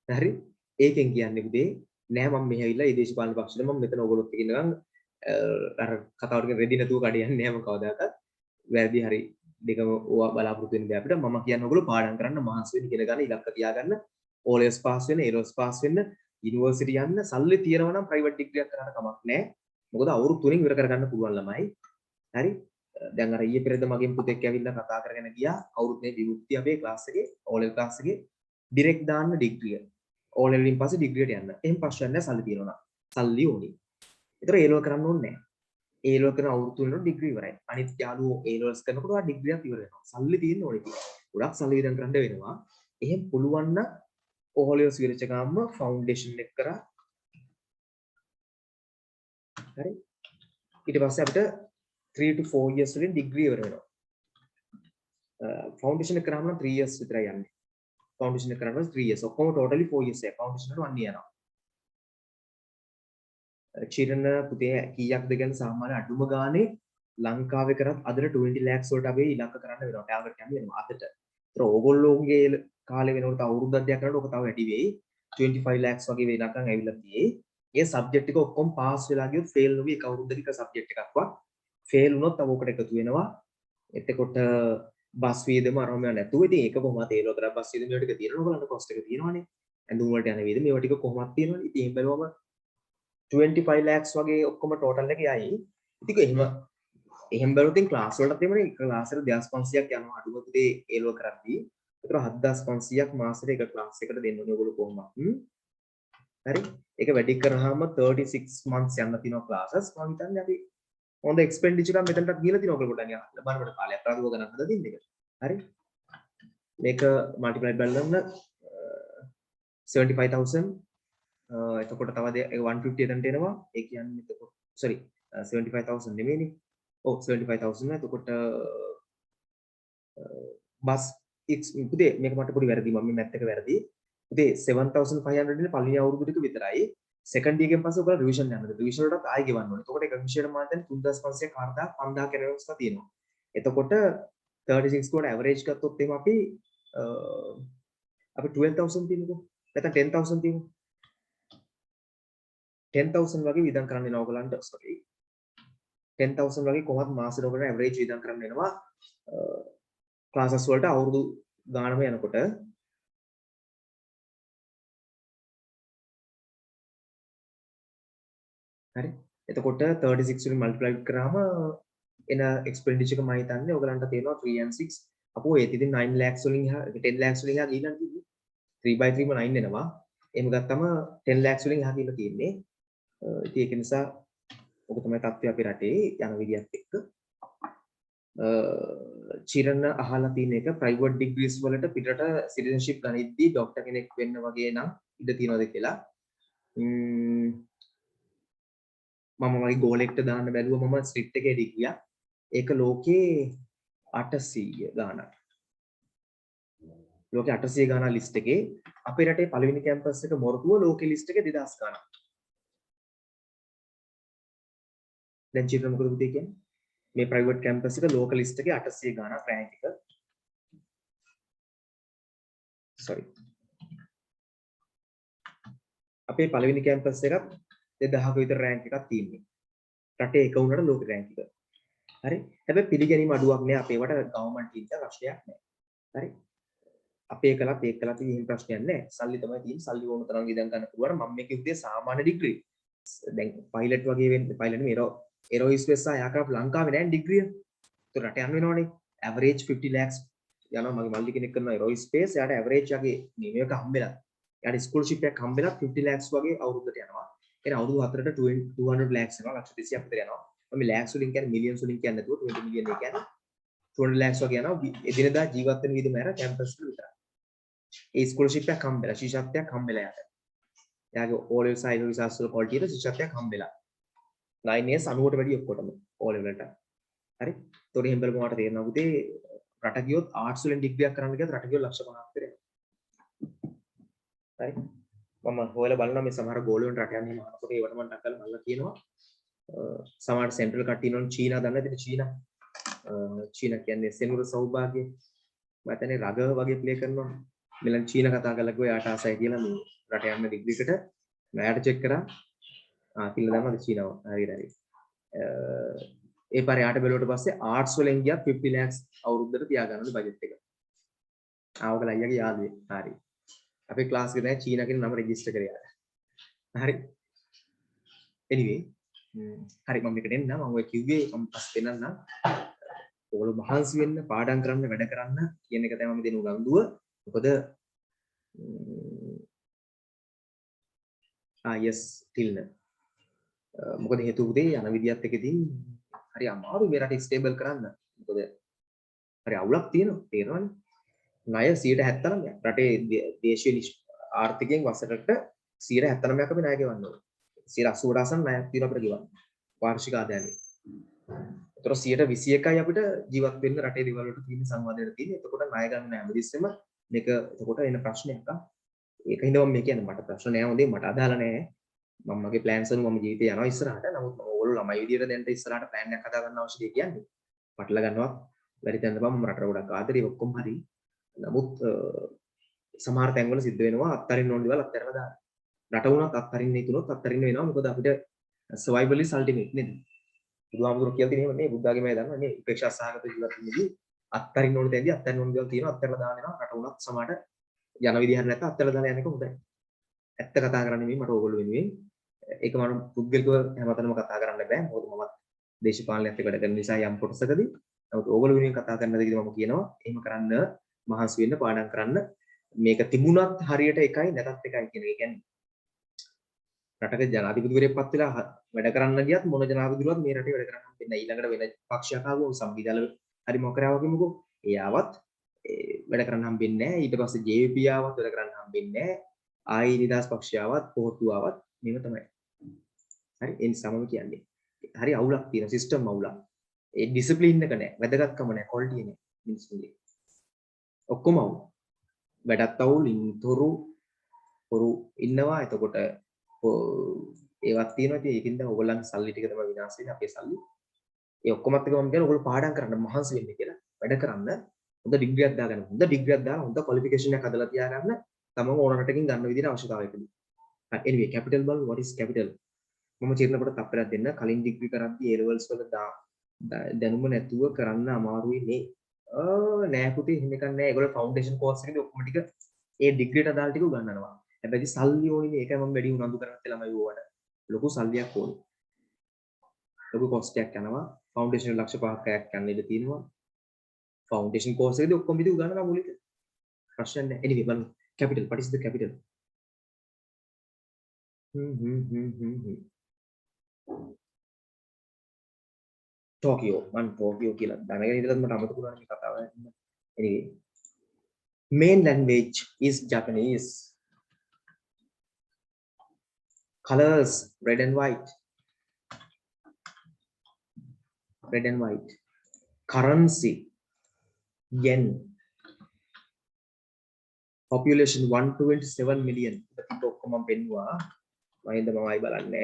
හරි. ඒකෙන් කියන්නේ පුතේ නෑ මම මෙහෙ ඇවිල්ලා මේ දේශපාලන පක්ෂෙට මම මෙතන ඕගොල්ලොත් එක්ක ඉන්නකම් අර කතාවට කියන රෙදි නැතුව කඩියන්නේ නෑ මම කවදාකවත්. වැරදි හරි දෙකම ඕවා බලාපොරොත්තු වෙන්න බෑ අපිට. මම කියන්නේ ඔයගොල්ලෝ පාඩම් කරන්න මහන්සි වෙන්න ඉගෙන ගන්න ඉලක්ක තියාගන්න. O levels පාස් වෙන්න, A levels පාස් වෙන්න, යුනිවර්සිටි යන්න, සල්ලි තියෙනවා නම් ප්‍රයිවට් ඩිග්‍රියක් කරන්න කමක් නෑ. මොකද අවුරුදු 3කින් ඉවර කරගන්න පුළුවන් ළමයි. හරි. දැන් අර ඊයේ පෙරේද මගෙන් පුතෙක් ඇවිල්ලා කතා කරගෙන ගියා. අවුරුද්දේ විමුක්තිය අපේ ක්ලාස් එකේ O level ක්ලාස් එකේ ඩිරෙක්ට් දාන්න ඩිග්‍රිය. O level වලින් පස්සේ ඩිග්‍රියට යන්න. එහෙම ප්‍රශ්නයක් නෑ සල්ලි තියෙනවා නම්. සල්ලි ඕනි. ඒතර A level කරන්න ඕනේ නෑ. A level කරන අවුරුදු 3 වෙනකොට ඩිග්‍රී ඉවරයි. අනිත් යාළුවෝ A levels කරනකොට ආ ඩිග්‍රියක් ඉවර වෙනවා. සල්ලි තියෙන්න ඕනේ කියලා. ගොඩක් සල්ලි වියදම් කරන්න වෙනවා. එහෙම පුළුවන් නම් O levels ඉවරච්ච ගාම ෆවුන්ඩේෂන් එක කරා. හරි. ඊට පස්සේ අපිට 3 to 4 years වලින් ඩිග්‍රී ඉවර වෙනවා. ෆවුන්ඩේෂන් එක කරාම නම් 3 years විතරයි යන්නේ. ෆවුන්ඩේෂන් එක කරාම 3 years. ඔක්කොම totally 4 years එකයි. ෆවුන්ඩේෂන් එකට 1 year යනවා. චිරණ පුතේ කීයක්ද ගැන සාමාන්‍ය අඩුම ගානේ ලංකාවේ කරත් අදට 20 lakhs වලට අපි ඉලක්ක කරන්න වෙනවා. ටාගට් යන්න වෙනවා අදට. ඒතර ඕගොල්ලෝගේ කාලේ වෙනකොට අවුරුද්දක් දෙකක් කරනකොට ඔක තව වැඩි වෙයි. 25 lakhs වගේ වෙනකන් ඇවිල්ලා තියෙයි. ඒ සබ්ජෙක්ට් එක ඔක්කොම පාස් වෙලා ගියොත් ෆේල් නොවි එක අවුරුද්දක සබ්ජෙක්ට් එකක්වත් ෆේල් වුණොත් තව ඔකට එකතු වෙනවා. එතකොට බස් වියදම අරම නැතුව ඉතින් ඒක කොහොමද තේරෙන්නේ කරා බස් වියදම ටික තියෙනවා ඔයගලන්ට කොස්ට් එක තියෙනවනේ. ඇඳුම් වලට යන වියදම මේවා ටික කොහොමද තියෙනවනේ. ඉතින් එහෙම බලුවම 25 lakhs වගේ ඔක්කොම ටෝටල් එක යයි. ඉතින් එහෙම බැලුවොත් ඉතින් ක්ලාස් වලටත් එමනේ ක්ලාස් එකට 2500ක් යනවා අඩුම පුතේ ඒලව කරද්දී. ඒතර 7500ක් මාසෙට එක ක්ලාස් එකට දෙන්න ඕනේ ඔයගොල්ලෝ කොහොමද? හරි. ඒක වැඩි කරාම 36 months යන්න තියෙනවා ක්ලාසස්. මම හිතන්නේ අපි හොඳ එක්ස්පෙන්ඩිචර් එකක් මෙතනටත් ගිහලා තියෙනවා ඔයගොල්ලෝ පොඩ්ඩක් නිකන් බලන්න කාලයක් අරගෙන ගණන් හදලා තින්න එක. හරි. මේක මල්ටිප්ලයි බලන්න 75000 එතකොට තව 150 එතනට එනවා. ඒ කියන්නේ එතකොට sorry 75000 නෙමෙයිනේ. ඔව් 75000 එතකොට බස් පුතේ මේක මට පොඩි වැරදි මම මේ මැත් එක වැරදි. පුතේ 7500 ඉන්නේ පළවෙනි අවුරුදු ටික විතරයි. සෙකන්ඩ් එකෙන් පස්සේ ඔයාලා රිවිෂන් යනවා. රිවිෂන් වලටත් ආයෙ ගෙවන්න ඕනේ. එතකොට එක විෂයට මාත් දැන් 3500 4000 5000 කරන අවස්ථා තියෙනවා. එතකොට 36 කොට ඇවරේජ් ගත්තොත් එහෙම අපි 12000 තියෙනකෝ. නැත්නම් 10000 තියෙමු. 10000 වගේ වියදම් කරන්න වෙනවා ඔයගලන්ට. sorry. 10000 වගේ කොහොමද මාසෙට ඔයගලන්ට ඇවරේජ් වියදම් කරන්න වෙනවා. ක්ලාසස් වලට අවුරුදු ගානම යනකොට හරි. එතකොට 36 වලින් මල්ටිප්ලයි කරාම එන එක්ස්පෙන්ඩිචර් එක මම හිතන්නේ ඔයගලන්ට තේරෙනවා 3 and 6. අපෝ ඒත් ඉතින් 9 lakhs වලින් 10 lakhs වලින් එහා ගිහින් තියෙන්නේ. 3/3 ම 9 එනවා. එහෙම ගත්තම 10 lakhs වලින් එහා ගිහින් තියෙන්නේ. ඉතින් ඒක නිසා ඔක තමයි තත්ත්වය අපේ රටේ යන විදියත් එක්ක. චිරණ අහලා තියෙන එක ප්‍රයිවට් ඩිග්‍රීස් වලට පිටරට සිටිසන්ෂිප් ගනිද්දී ડોක්ටර් කෙනෙක් වෙන්න වගේ නම් ඉඩ තියනවද කියලා. මම මගේ ගෝලෙක්ට දාන්න බැලුවා මම ස්ට්‍රික්ට් එකේ ඩිග්‍රියක්. ඒක ලෝකේ 800 ගානක්. ලෝකේ 800 ගානක් ලිස්ට් එකේ අපේ රටේ පළවෙනි කැම්පස් එක මොරටුව ලෝකේ ලිස්ට් එකේ 2000 ගානක්. දැන් චිරණ මොකද පුතේ කියන්නේ? මේ ප්‍රයිවට් කැම්පස් එක ලෝකල් ලිස්ට් එකේ 800 ගානක් රෑන්ක් එක. sorry. අපේ පළවෙනි කැම්පස් එකත් 2000ක විතර රෑන්ක් එකක් තියෙන්නේ. රටේ එක වුණාට ලෝක රෑන්ක් එක. හරි. හැබැයි පිළිගැනීම අඩුවක් නෑ අපේ වට ගවර්න්මන්ට් ටීචර් ප්‍රශ්නයක් නෑ. හරි. අපේ කලත් ඒක කලත් ඉතින් ප්‍රශ්නයක් නෑ. සල්ලි තමයි තියෙන්නේ. සල්ලි ඕන තරම් ඉදන් ගන්න පුළුවන්. මම මේක කිව්වේ සාමාන්‍ය ඩිග්‍රී. දැන් පයිලට් වගේ වෙන්න පයිලට් නෙමෙයි ඒරෝස්පේස් සහ එයාක්‍රාෆ්ට් ලංකාවේ නෑ ඩිග්‍රිය. ඒතර රට යන්න වෙනවනේ. ඇවරේජ් 50 lakhs යනවා මගේ මල්ලි කෙනෙක් කරනවා ඒරෝස්පේස්. එයාට ඇවරේජ් වගේ මේක හම්බෙලා. එයාට ස්කෝලර්ෂිප් එකක් හම්බෙලා 50 lakhs වගේ අවුරුද්දට යනවා. එන අවුරුදු 4ට 200 lakhs යනවා. ලක්ෂ 200ක් විතර යනවා. මම lakhs වලින් කියන්නේ මිලියන්ස් වලින් කියන්නේ නැතුව 20 මිලියන් එක කියන්නේ 200 lakhs වගේ යනවා. එදිනදා ජීවත් වෙන විදිහම අර කැම්පස් වල විතරයි. ඒ ස්කෝලර්ෂිප් එකක් හම්බෙලා ශිෂ්‍යත්වයක් හම්බෙලා යාට. එයාගේ O level සහ IELTS රිසර්ච් වල ක්වොලිටියට ශිෂ්‍යත්වයක් හම්බෙලා. 9 years 90ට වැඩි ඔක්කොටම O level වලට. හරි. ඒතකොට එහෙම බලපුවාට තේරෙනවා පුතේ රට ගියොත් ආර්ට්ස් වලින් ඩිග්‍රියක් කරන්න ගියත් රට ගියොත් ලක්ෂ 50ක් විතර එනවා. හරි. මම හොයලා බලනවා මේ සමහර ගෝලුවන් රට යන්නේ මානකොට ඒවට මම ටක්කල බලලා කියනවා. සමහර සෙන්ට්‍රල් කට්ටිය නෝන චීනා දන්නේ නැතිනේ චීනා කියන්නේ සෙනුර සෞභාග්‍ය මම හිතන්නේ රග වගේ ප්ලේ කරනවා. මෙලන් චීන කතා කරලා ගියා යාට ආසයි කියලා මේ රට යන්න ඩිග්‍රීකට මෑට චෙක් කරා. කියලා දැම්මද චීනාව. හරි. ඒ පාර යාට බැලුවට පස්සේ ආර්ට්ස් වලින් ගියා 50 lakhs අවුරුද්දට තියාගන්න බජට් එක. ආවකල අයියාගේ යාළුවෙක්. හරි. අපේ ක්ලාස් එකේ දැන් චීනා කියන නම රෙජිස්ටර් කරේ යාළුවා. හරි. anyway හරි මම මේකට එන්න මම ඔය කිව්වේ මම පස්සේ දෙන්නම්. ඔයගොල්ලෝ මහන්සි වෙන්න පාඩම් කරන්න වැඩ කරන්න කියන එක තමයි මම දෙන උගන්දුව. මොකද yes තිල්න. මොකද හේතුව උදේ යන විදියත් එක ඉතින් හරි අමාරු මේ රට ස්ටේබල් කරන්න. මොකද හරි අවුලක් තියෙනවා තේරෙනවනේ. ණය 79ක් රටේ දේශීය ආර්ථිකයෙන් වසරකට 79ක් අපි ණය ගෙවන්න ඕනේ. 80ට ආසන්න ණයක් තියෙනවා අපිට ගෙවන්න. වාර්ෂික ආදායමේ. ඒතර 121යි අපිට ජීවත් වෙන්න රටේ දේවල් වලට තියෙන සංවාදයට තියෙන්නේ. එතකොට ණය ගන්න හැමදෙස්සෙම මේක එතකොට එන ප්‍රශ්නයක්. ඒකින්ද මම මේ කියන්නේ මට ප්‍රශ්න නෑ හොඳේ මට අදාළ නෑ. මම මගේ ප්ලෑන්ස් වල මම ජීවිතේ යනවා ඉස්සරහට. නමුත් මම ඕගොල්ලෝ ළමයි විදියට දැන් ඉස්සරහට ප්ලෑන් එකක් හදා ගන්න අවශ්‍යයි කියන්නේ. පටල ගන්නවා. වැඩි තැනට බම් මම රට ගොඩක් ආදරේ ඔක්කොම හරි. නමුත් සමහර තැන්වල සිද්ධ වෙනවා අත්තරින්න ඕන දේවල් අත්හැරලා දාන්න. රට වුණත් අත්තරින්න හිතුනොත් අත්තරින්න වෙනවා. මොකද අපිට survival is ultimate නේද? බුදුහාමුදුරුවෝ කියලා තියෙන මේ බුද්ධාගමේ දන්නවා මේ උපේක්ෂා සහගත ජීවත් වෙන්නදී අත්තරින්න ඕන තැන්දී අත්හැරන්න ඕන දේවල් තියෙනවා අත්හැරලා දාන්න වෙනවා. රට වුණත් සමහරට යන විදිහ හරිය නැත්නම් අත්හැරලා දාලා යන එක හොඳයි. ඇත්ත කතා කරන්නේ මේ මට ඕගොල්ලෝ වෙනුවෙන් ඒක මම පුද්ගලිකව හැමතැනම කතා කරන්න බෑ. මොකද මම දේශපාලනයත් එක්ක වැඩ කරන නිසා යම් කොටසකදී නමුත් ඕගොල්ලෝ වෙනුවෙන් කතා කරන දෙයකදී මම කියනවා එහෙම කරන්න මහන්සි වෙන්න පාඩම් කරන්න මේක තිබුණත් හරියට එකයි නැතත් එකයි කියන එක. ඒ කියන්නේ රටක ජනාධිපතිවරයෙක් පත් වෙලා වැඩ කරන්න ගියත් මොන ජනාධිපතිවරුවත් මේ රටේ වැඩ කරන්න හම්බෙන්නේ නැහැ. ඊළඟට වෙන පක්ෂයක් ආවම සංවිධාන හරි මොකක් කරා වගේමකෝ ඒ ආවත් වැඩ කරන්න හම්බෙන්නේ නැහැ. ඊට පස්සේ JVP ආවත් වැඩ කරන්න හම්බෙන්නේ නැහැ. ආයි නිදහස් පක්ෂය ආවත් පොහොට්ටු ආවත් මේව තමයි. හරි ඒ නිසාම කියන්නේ. හරි අවුලක් තියෙන සිස්ටම් අවුලක්. ඒ ඩිසිප්ලින් එක නැහැ. වැදගත්කම නැහැ. ක්වොලිටි නැහැ මිනිස්සුන්ගේ. ඔක්කොම අවුල්. වැඩත් අවුල් ඉන්තරු පොරු ඉන්නවා. එතකොට ඒවත් තියෙනවා. ඉතින් ඒකින්ද ඕගොල්ලන්ගේ සල්ලි ටික තමයි විනාශ වෙන්නේ අපේ සල්ලි. ඒ ඔක්කොමත් එක මම කියන ඕගොල්ලෝ පාඩම් කරන්න මහන්සි වෙන්න කියලා. වැඩ කරන්න හොඳ ඩිග්‍රියක් දාගන්න. හොඳ ඩිග්‍රියක් දාලා හොඳ ක්වොලිෆිකේෂන් එකක් හදලා තියාගන්න. තමන් ඕන රටකින් ගන්න විදිහට අවශ්‍යතාවයකදී. anyway capital බල what is capital? මම චිරණපට තප්පරයක් දෙන්න කලින් ඩිග්‍රී කරද්දී A levels වල දැනුම නැතුව කරන්න අමාරුයි නේ. නෑ පුතේ එහෙම එකක් නෑ. ඒගොල්ලෝ ෆවුන්ඩේෂන් කෝස් එකේදී ඔක්කොම ටික ඒ ඩිග්‍රීට අදාළ ටික උගන්වනවා. හැබැයි සල්ලි ඕනේ ඒකයි මම වැඩි උනන්දු කරන්නේ ළමයි ඕවට. ලොකු සල්ලියක් ඕනේ. ලොකු කොස්ට් එකක් යනවා. ෆවුන්ඩේෂන් ලක්ෂ 5ක් යන්න ඉඩ තියෙනවා. ෆවුන්ඩේෂන් කෝස් එකේදී ඔක්කොම විදි උගන්වනවා මුලික. ප්‍රශ්න නැහැ. anyway බලමු. capital what is the capital? Tokyo. Man Tokyo කියලා දැනගෙන ඉඳලා මට අමතක වුණා මේ කතාව. anyway main language is Japanese. Colors red and white. Red and white. Currency yen. Population 127 million. Itu ඔක්කොම පෙන්නුවා. මම ඉඳමයි බලන්නේ.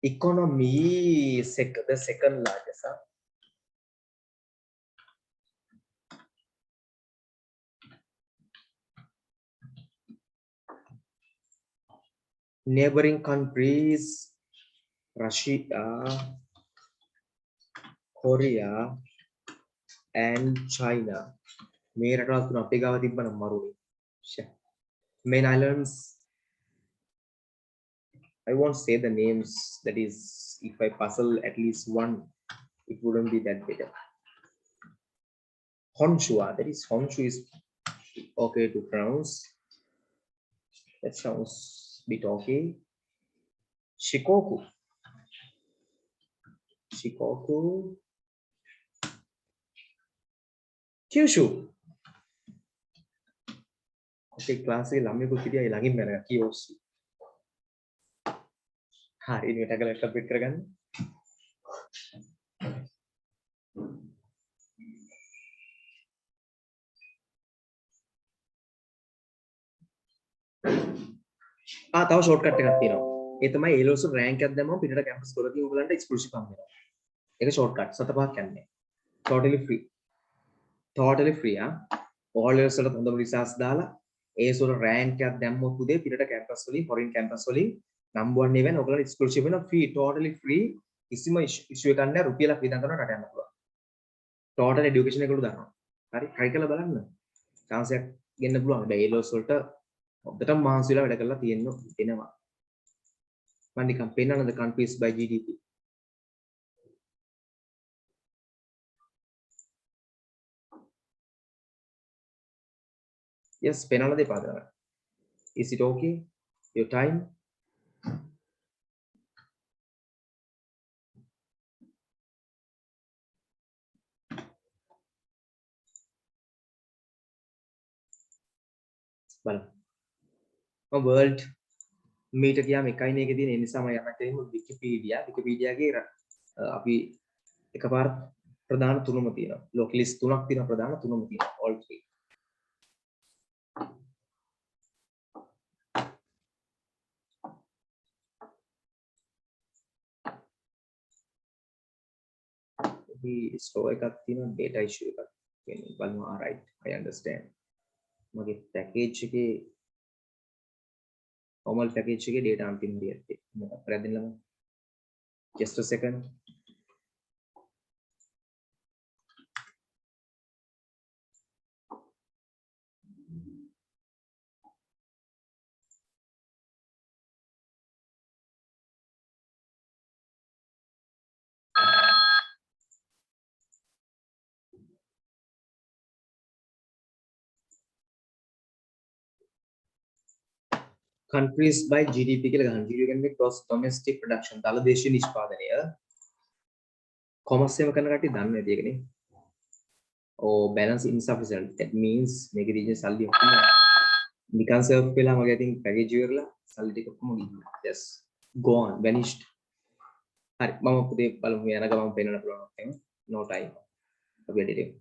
Economy the second largest. Neighboring countries Russia, Korea and China. මේ රටවල් තුන අපේ ගාව තිබ්බනම් මරුනේ. Main islands I won't say the names, that is if I puzzle at least one it wouldn't be that better. Honshu, that is Honshu is okay to pronounce. That sounds bit okay. Shikoku. Kyushu. Okay, class එකේ ළමයෙකු හිටියා ඒ ළඟින් මැරගා කියෝසි. හරි මේක ටැගල complete කරගන්න. තව shortcut එකක් තියෙනවා. ඒ තමයි A levels rank එකක් දැම්මම පිටට කැම්පස් වලදී උගලන්ට exclusive හම් වෙනවා. ඒක ෂෝට්කට් 7 පහක් යන්නේ. Totally free. Totally free ආ. all levels වලට හොඳම රිසර්ච් දාලා A වල rank එකක් දැම්මොත් උදේ පිටට කැම්පස් වලින් foreign campus වලින් number 1 event ඔයගලන්ට exclusive වෙනවා free totally free කිසිම issue එකක් නැහැ රුපියලක් වියදම් කරනවා රට යන්න පුළුවන්. total education එකකට දානවා. හරි try කරලා බලන්න. chance එකක් ගෙන්න පුළුවන්. හැබැයි A levels වලට හොඳටම මහන්සි වෙලා වැඩ කරලා තියෙනවා. මම නිකන් පෙන්නනද countries by GDP. Yes, පෙන්නලා දෙපා දාන්න. Is it okay? Your time? බලන්න. මම world meet ගියාම එකයි මේකේ තියෙන ඒ නිසා මම යන්න තියෙන්නේ Wikipedia. Wikipedia ගේ අපි එකපාර ප්‍රධාන තුනම තියෙනවා. ලෝක ලිස්ට් තුනක් තියෙනවා ප්‍රධාන තුනම තියෙනවා. all three. අපි store එකක් තියෙනවා data issue එකක්. කියන්නේ බලනවා right I understand. මගේ package එකේ normal package එකේ data අන්තිම හරියට මොකක්ද කරදින්නම just a second. countries by GDP කියලා ගන්න. GDP කියන්නේ gross domestic production. දල දේශීය නිෂ්පාදනය. කොමර්ස් එකම කරන කට්ටිය දන්නේ නැති එකනේ. or balance insufficient. That means මේකේ තියෙන සල්ලි ඔක්කොම නිකන් සර්ව් වෙලා මගේ අතින් පැකේජ් ඉවරලා සල්ලි ටික ඔක්කොම ගිහින්. just gone vanished. හරි මම පුතේ බලමු යන ගමන් පෙන්නන්න පුළුවන් එහෙම. no time. අපි ඇඩිට්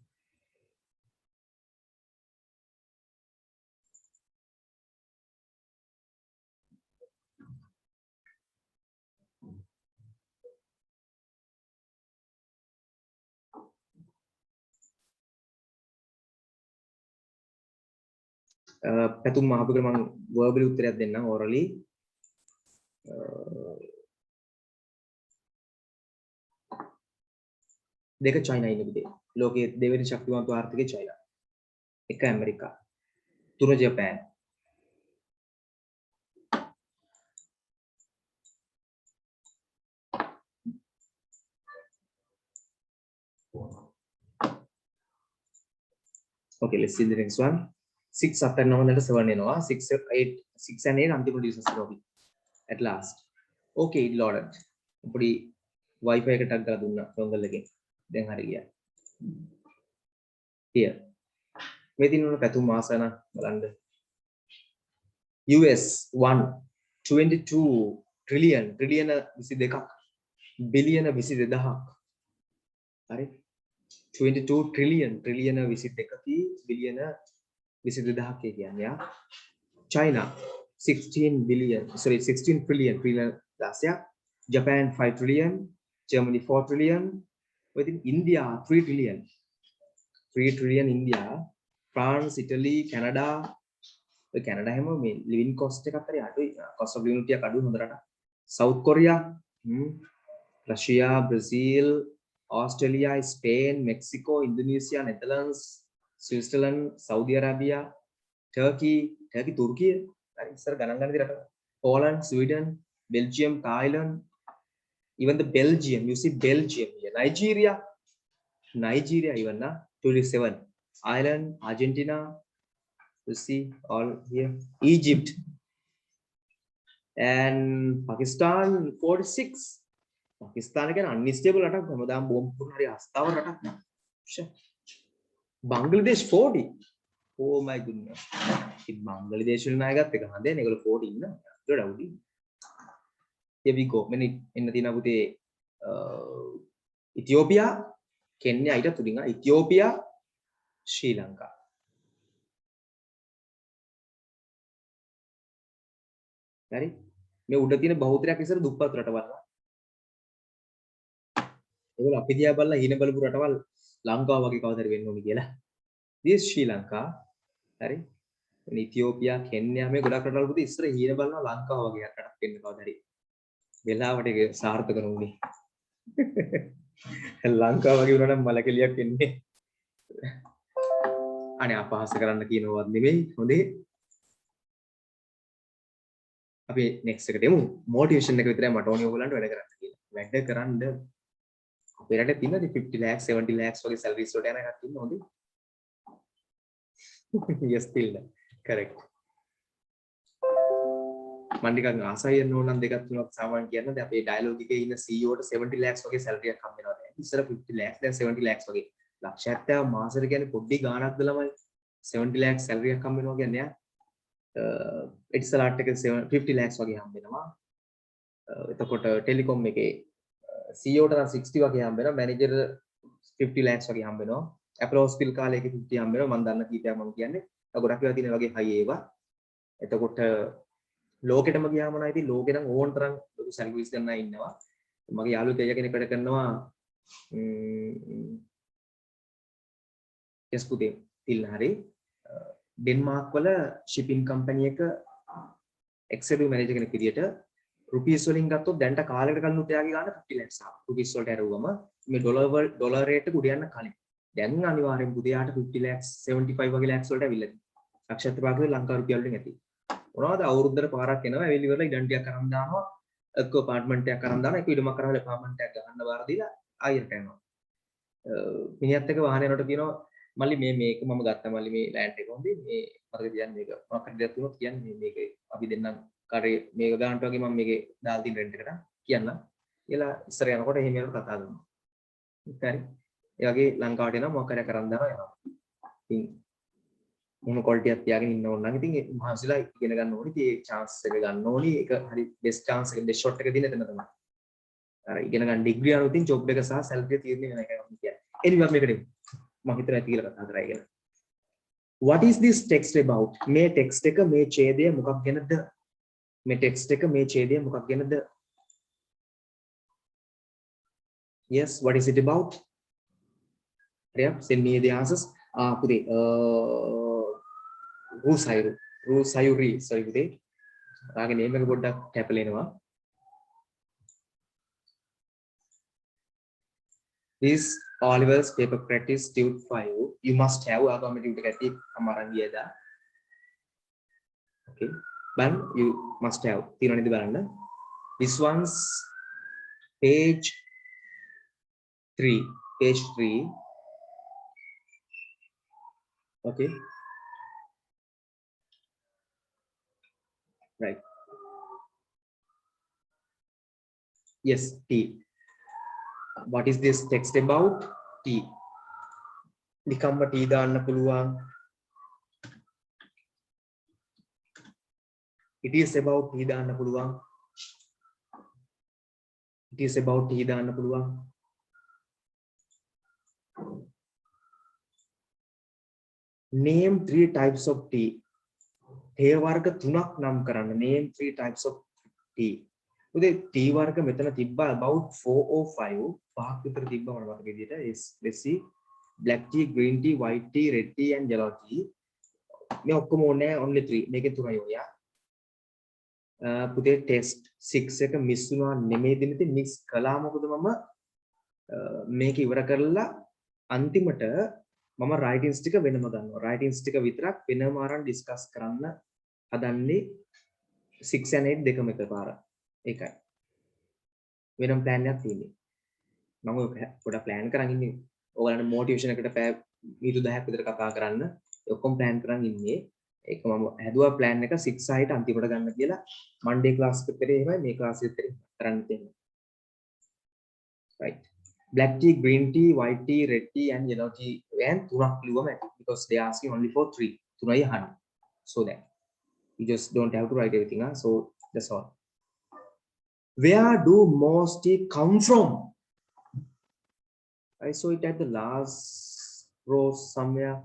පැතුම් මහපුකට මම verbally උත්තරයක් දෙන්නම් orally. දෙක චයිනා ඉන්න පුතේ. ලෝකයේ දෙවෙනි ශක්තිමත් ආර්ථිකය චයිනා. එක ඇමරිකා. තුන Japan. Okay, let's see the next one. 6 up and down and 7 එනවා. 6 8 6 and 8 අන්තිම ඩිවිෂන්ස් එනවා. At last. Okay, it loaded. පොඩි wifi එකටක් දාලා දුන්නා dongle එකෙන්. දැන් හරි ගියා. Here. මේ දිනුන පැතුම් ආසන බලන්න. US 1 22 trillion 22ක් billion 22000ක්. හරි. 22 trillion 22කී billion 22000ක් කියන්නේ යා. China 16 trillion 10ක්. Japan 5 trillion, Germany 4 trillion, within India 3 trillion. 3 trillion India, France, Italy, Canada. Canada හැම මේ living cost එකක් හරි අඩුයි. cost of living ටිකක් අඩුයි හොඳට. South Korea, Russia, Brazil, Australia, Spain, Mexico, Indonesia, Netherlands, Switzerland, Saudi Arabia, Turkey, Turkey, ඉස්සර ගණන් ගන්න විදිහට Poland, Sweden, Belgium, Thailand, even the Belgium, you see Belgium here, Nigeria even na 27, Ireland, Argentina, you see all here, Egypt and Pakistan 46. Pakistan again unstable රටක් හැමදාම බෝම්බ පුරන හරි අස්තාව රටක්. Bangladesh 40. Oh my goodness. Bangladesh වල නායකත් එක හඳේ නේ ඒගොල්ලෝ 40 ඉන්න. ඒකට අවුඩි. Here we go. මෙන්න එන්න තියෙන පුතේ ඉතියෝපියා, කෙන්යා ඊට තුලින් ඉතියෝපියා, ශ්‍රී ලංකා. හරි මේ උඩ තියෙන බහුතරයක් ඉස්සර දුප්පත් රටවල්. ඒගොල්ලෝ අපි දිහා බලලා හීන බලපු රටවල් ලංකාව වගේ කවදාද වෙන්න ඕනි කියලා. this ශ්‍රී ලංකා හරි ඉතියෝපියා කෙන්යා මේ ගොඩක් රටවල් පුතේ ඉස්සර හීන බලනවා ලංකාව වගේ රටක් වෙන්න කවදාද හරි. වෙලාවට ඒක සාර්ථක නොවුනේ. ලංකාව වගේ වුණා නම් මලකෙලියක් වෙන්නේ. අනේ අපහාස කරන්න කියනවත් නෙමෙයි හොඳේ. අපි next එකට යමු. motivation එක විතරයි මට ඕනේ ඔයගොල්ලන්ට වැඩ කරන්න කියලා. වැඩ කරන්න අපේ රටේ තියෙන 50 lakhs 70 lakhs වගේ salaries වලට යන එකක් තියෙන හොඳේ. yes still correct. මම නිකන් ආසයි යන්න ඕන නම් දෙකක් තුනක් සාමාන්‍ය කියන්න. දැන් අපේ dialogue එකේ ඉන්න CEO ට 70 lakhs වගේ salary එකක් හම්බ වෙනවා දැන්. ඉස්සර 50 lakhs දැන් 70 lakhs වගේ. ලක්ෂ 70 මාසෙට කියන්නේ පොඩි ගාණක්ද ළමයි. 70 lakhs salary එකක් හම්බ වෙනවා කියන්නේ එටිසලාට් එක 50 lakhs වගේ හම්බ වෙනවා. එතකොට ටෙලිකොම් එකේ CEO ට නම් 60 වගේ හම්බ වෙනවා. මැනේජර් 50 lakhs වගේ හම්බ වෙනවා. ඇප්ලෝස් පිල් කාලේ එකේ 50 හම්බ වෙනවා. මම දන්න කීපයක් මම කියන්නේ. ගොඩක් වෙලා තියෙන වගේ හයි ඒවා. එතකොට ලෝකෙටම ගියාම නම් ඉතින් ලෝකේ නම් ඕන තරම් ලොකු සර්විස් ගන්න අය ඉන්නවා. මගේ යාළුවෙක් දෙය කෙනෙක් වැඩ කරනවා yes පුතේ තිල්න හරි ඩෙන්මාර්ක් වල shipping company එක executive manager කෙනෙක් විදියට රුපීස් වලින් ගත්තොත් දැන්ට කාලයකට කලින් උටයාගේ ගන්න 50 lakhs ආවා. රුපීස් වලට ඇරුවම මේ ඩොලර් රේට් එක උඩ යන්න කලින්. දැන් අනිවාර්යෙන් පුතේට 50 lakhs 75 වගේ lakhs වලට අවිල්ලා තියෙනවා. ලක්ෂ 7 ලංකා රුපියල් වලින් ඇති. මොනවද අවුරුද්දට පාරක් එනවා ඇවිල්ලි ඉවරලා ඉඩන්ටියක් අරන් දානවා එක්ක අපාර්ට්මන්ට් එකක් අරන් දානවා එක්ක ඉඩමක් කරලා අපාර්ට්මන්ට් එකක් ගහන්න බාර දීලා ආයෙත් යනවා මිනිහත් එක්ක වාහනේ යනකොට කියනවා මල්ලි මේක මම ගත්තා මල්ලි මේ ලෑන්ඩ් එක හොඳේ මේ මට කියන්නේ මේක මොකක් හරි දෙයක් තුනක් කියන්නේ මේක අපි දෙන්නම් කරේ මේක ගන්නට වගේ මම මේකේ දාලා තියෙන රෙන්ට් එකට කියන්නම් කියලා ඉස්සර යනකොට එහෙම යනකොට කතා කරනවා හරි ඒ වගේ ලංකාවට එනවා මොකක් හරි කරන් දානවා යනවා ඉතින් මොන ක්වොලිටි එකක් තියාගෙන ඉන්න ඕන නම් ඉතින් මහන්සිලා ඉගෙන ගන්න ඕනේ. ඉතින් ඒ chance එක ගන්න ඕනේ. ඒක හරි best chance එක best shot එක දෙන්න එතන තමයි. අර ඉගෙන ගන්න ඩිග්‍රී අනුව ඉතින් job එක සහ salary එක තීරණය වෙන එකයි මම කියන්නේ. anyway මේකට මම හිතනවා ඇති කියලා කතා කරා ඉගෙන. What is this text about? මේ text එක මේ ඡේදය මොකක් ගැනද? මේ text එක මේ ඡේදය මොකක් ගැනද? Yes, what is it about? Yeah, send me the answers. පුතේ Sayuri sorry පුතේ ආගේ නේම් එක පොඩ්ඩක් කැපලෙනවා this Oliver's paper practice tude 5 you must have ආගම tude එක ඇති අමාරන් ගියදා okay but you must have තියෙනවද බලන්න this one's page 3 okay right yes tea what is this text about tea නිකම්ම tea දාන්න පුළුවන් it is about tea දාන්න පුළුවන් it is about tea දාන්න පුළුවන් name 3 types of tea තේ වර්ග තුනක් නම් කරන්න name 3 types of tea උදේ tea වර්ග මෙතන තිබ්බා about 4 or 5 පහක් විතර තිබ්බා මම වගේ විදිහට let's see black tea green tea white tea red tea and yellow tea මේ ඔක්කොම ඕනේ only 3 මේකේ තුනයි ඔය පුතේ test 6 එක මිස් වුණා නෙමෙයි දෙන්නේ මිස් කළා මොකද මම මේක ඉවර කරලා අන්තිමට මම writings ටික වෙනම ගන්නවා writings ටික විතරක් වෙනම අරන් ඩිස්කස් කරන්න හදන්නේ 6 and 8 දෙකම එකපාර ඒකයි වෙනම plan එකක් තියෙන්නේ මම පොඩක් plan කරන් ඉන්නේ ඕගලන්ට motivation එකට මිනිත්තු 10ක් විතර කතා කරන්න ඔක්කොම plan කරන් ඉන්නේ ඒක මම හැදුවා plan එක 6 6ට අන්තිමට ගන්න කියලා Monday class එකේ එහෙමයි මේ class එකේ කරන්න තියෙන්නේ right black tea green tea white tea red tea and yellow tea and තුනක් ලියුවම ඇති because they are asking only for 3 තුනයි අහන්න so that you just don't have to write everything so that's all where do most tea come from I saw it at the last row somewhere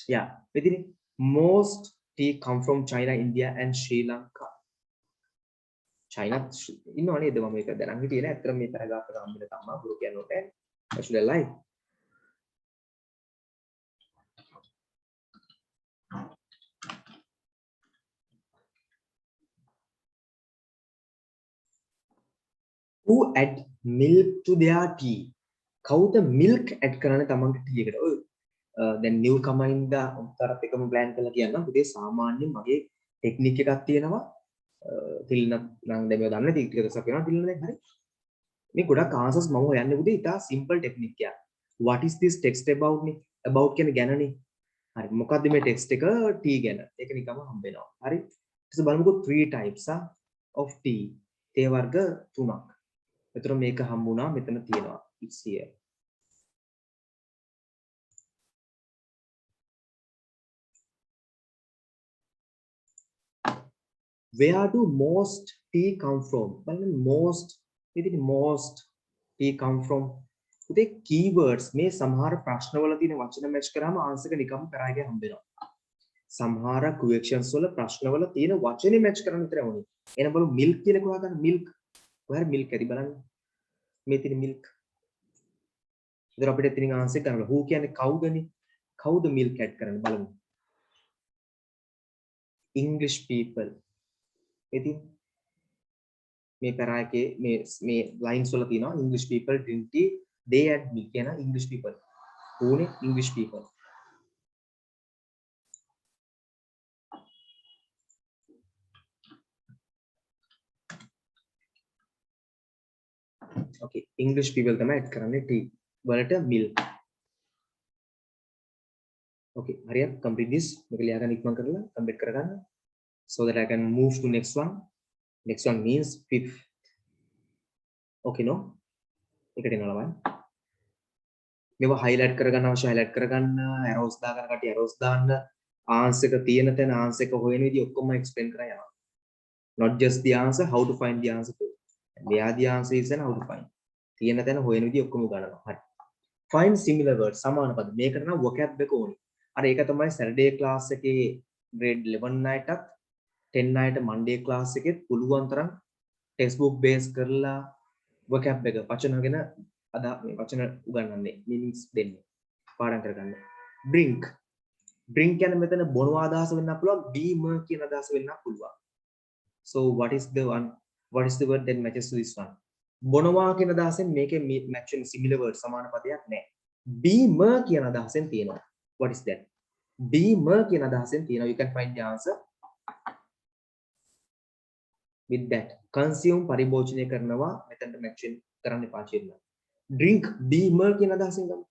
Yeah, within most tea come from China, India and Sri Lanka. China ඉන්නවනේ මම මේක දැනන් හිටියේ නෑ අතන මේ paragraph එක හම්බෙලා තමයි ගුරු කියනකොට actually live. Who add milk to their tea? කවුද milk add කරන්නේ තමන්ගේ tea එකට? ඔය දැන් new comer ඉඳලා උත්තරත් එකම plan කරලා කියන්නම්. පුතේ සාමාන්‍යයෙන් මගේ ටෙක්නික් එකක් තියෙනවා. තිල්න නම් දැන් මේක දන්නේ ටික ටික වෙනවා තිල්න දැන් හරි. මේ ගොඩක් answers මම හොයන්නේ පුතේ ඉතා simple ටෙක්නික් එකක්. What is this text about නේ? About කියන්නේ ගැනනේ. හරි මොකද්ද මේ ටෙක්ස්ට් එක tea ගැන? ඒක නිකම්ම හම්බ වෙනවා. හරි. ඊට බලමුකෝ 3 types of tea. තේ වර්ග 3ක්. එතකොට මේක හම්බුණා මෙතන තියෙනවා. It's here. Where do most tea come from? බලන්න most ඉතින් most tea come from. උදේ keywords මේ සමහර ප්‍රශ්නවල තියෙන වචන මැච් කරාම ආන්සර් එක නිකම්ම කරාගෙන හම්බ වෙනවා. සමහර questions වල ප්‍රශ්නවල තියෙන වචනේ මැච් කරන්න විතරයි ඕනේ. එහෙනම් බලමු milk කියන එක හොයාගන්න milk. ඔයාලා milk ඇති බලන්න. මේ තියෙන milk. ඉතින් අපිට එතනින් ආන්සර් ගන්න. who කියන්නේ කවුදනේ? කවුද milk add කරන්නේ බලමු. English people. ඉතින් මේ පැරායකේ මේ lines වල තියෙනවා English people drink tea they add milk කියන English people. whoනේ English people. Okay, English people තමයි add කරන්නේ tea වලට milk. Okay, හරියට complete this. මේක ලියා ගන්න ඉක්මන් කරලා complete කරගන්න. So that I can move to next one. Next one means fifth. Okay, no? එකට එනවා බලන්න. මේවා highlight කරගන්න අවශ්‍ය highlight කරගන්න, arrows දාගන්න කටි arrows දාන්න, answer එක තියෙන තැන answer එක හොයන විදිහ ඔක්කොම explain කරලා යනවා. Not just the answer, how to find the answer too. Where the answer is and how to find. තියෙන තැන හොයන විදිහ ඔක්කොම ගන්නවා. හරි. Find similar words. සමාන පද. මේකට නම් vocab එක ඕනේ. අර ඒක තමයි Saturday class එකේ grade 11 අයටත් 10 අයට Monday class එකෙත් පුළුවන් තරම් textbook base කරලා vocab එක වචන ගැන අදා මේ වචන උගන්වන්නේ meanings දෙන්නේ පාඩම් කරගන්න. Drink. Drink කියන්නේ මෙතන බොනවා අදහස වෙන්න පුළුවන්, බීම කියන අදහස වෙන්න පුළුවන්. So what is the word that matches to this one? බොනවා කියන අදහසෙන් මේකේ match වෙන similar word සමාන පදයක් නැහැ. බීම කියන අදහසෙන් තියෙනවා. What is that? බීම කියන අදහසෙන් තියෙනවා. You can find the answer with that. Consume පරිභෝජනය කරනවා මෙතනට match කරන්න එපා කියලා. Drink බීම කියන අදහසෙන් ගමු.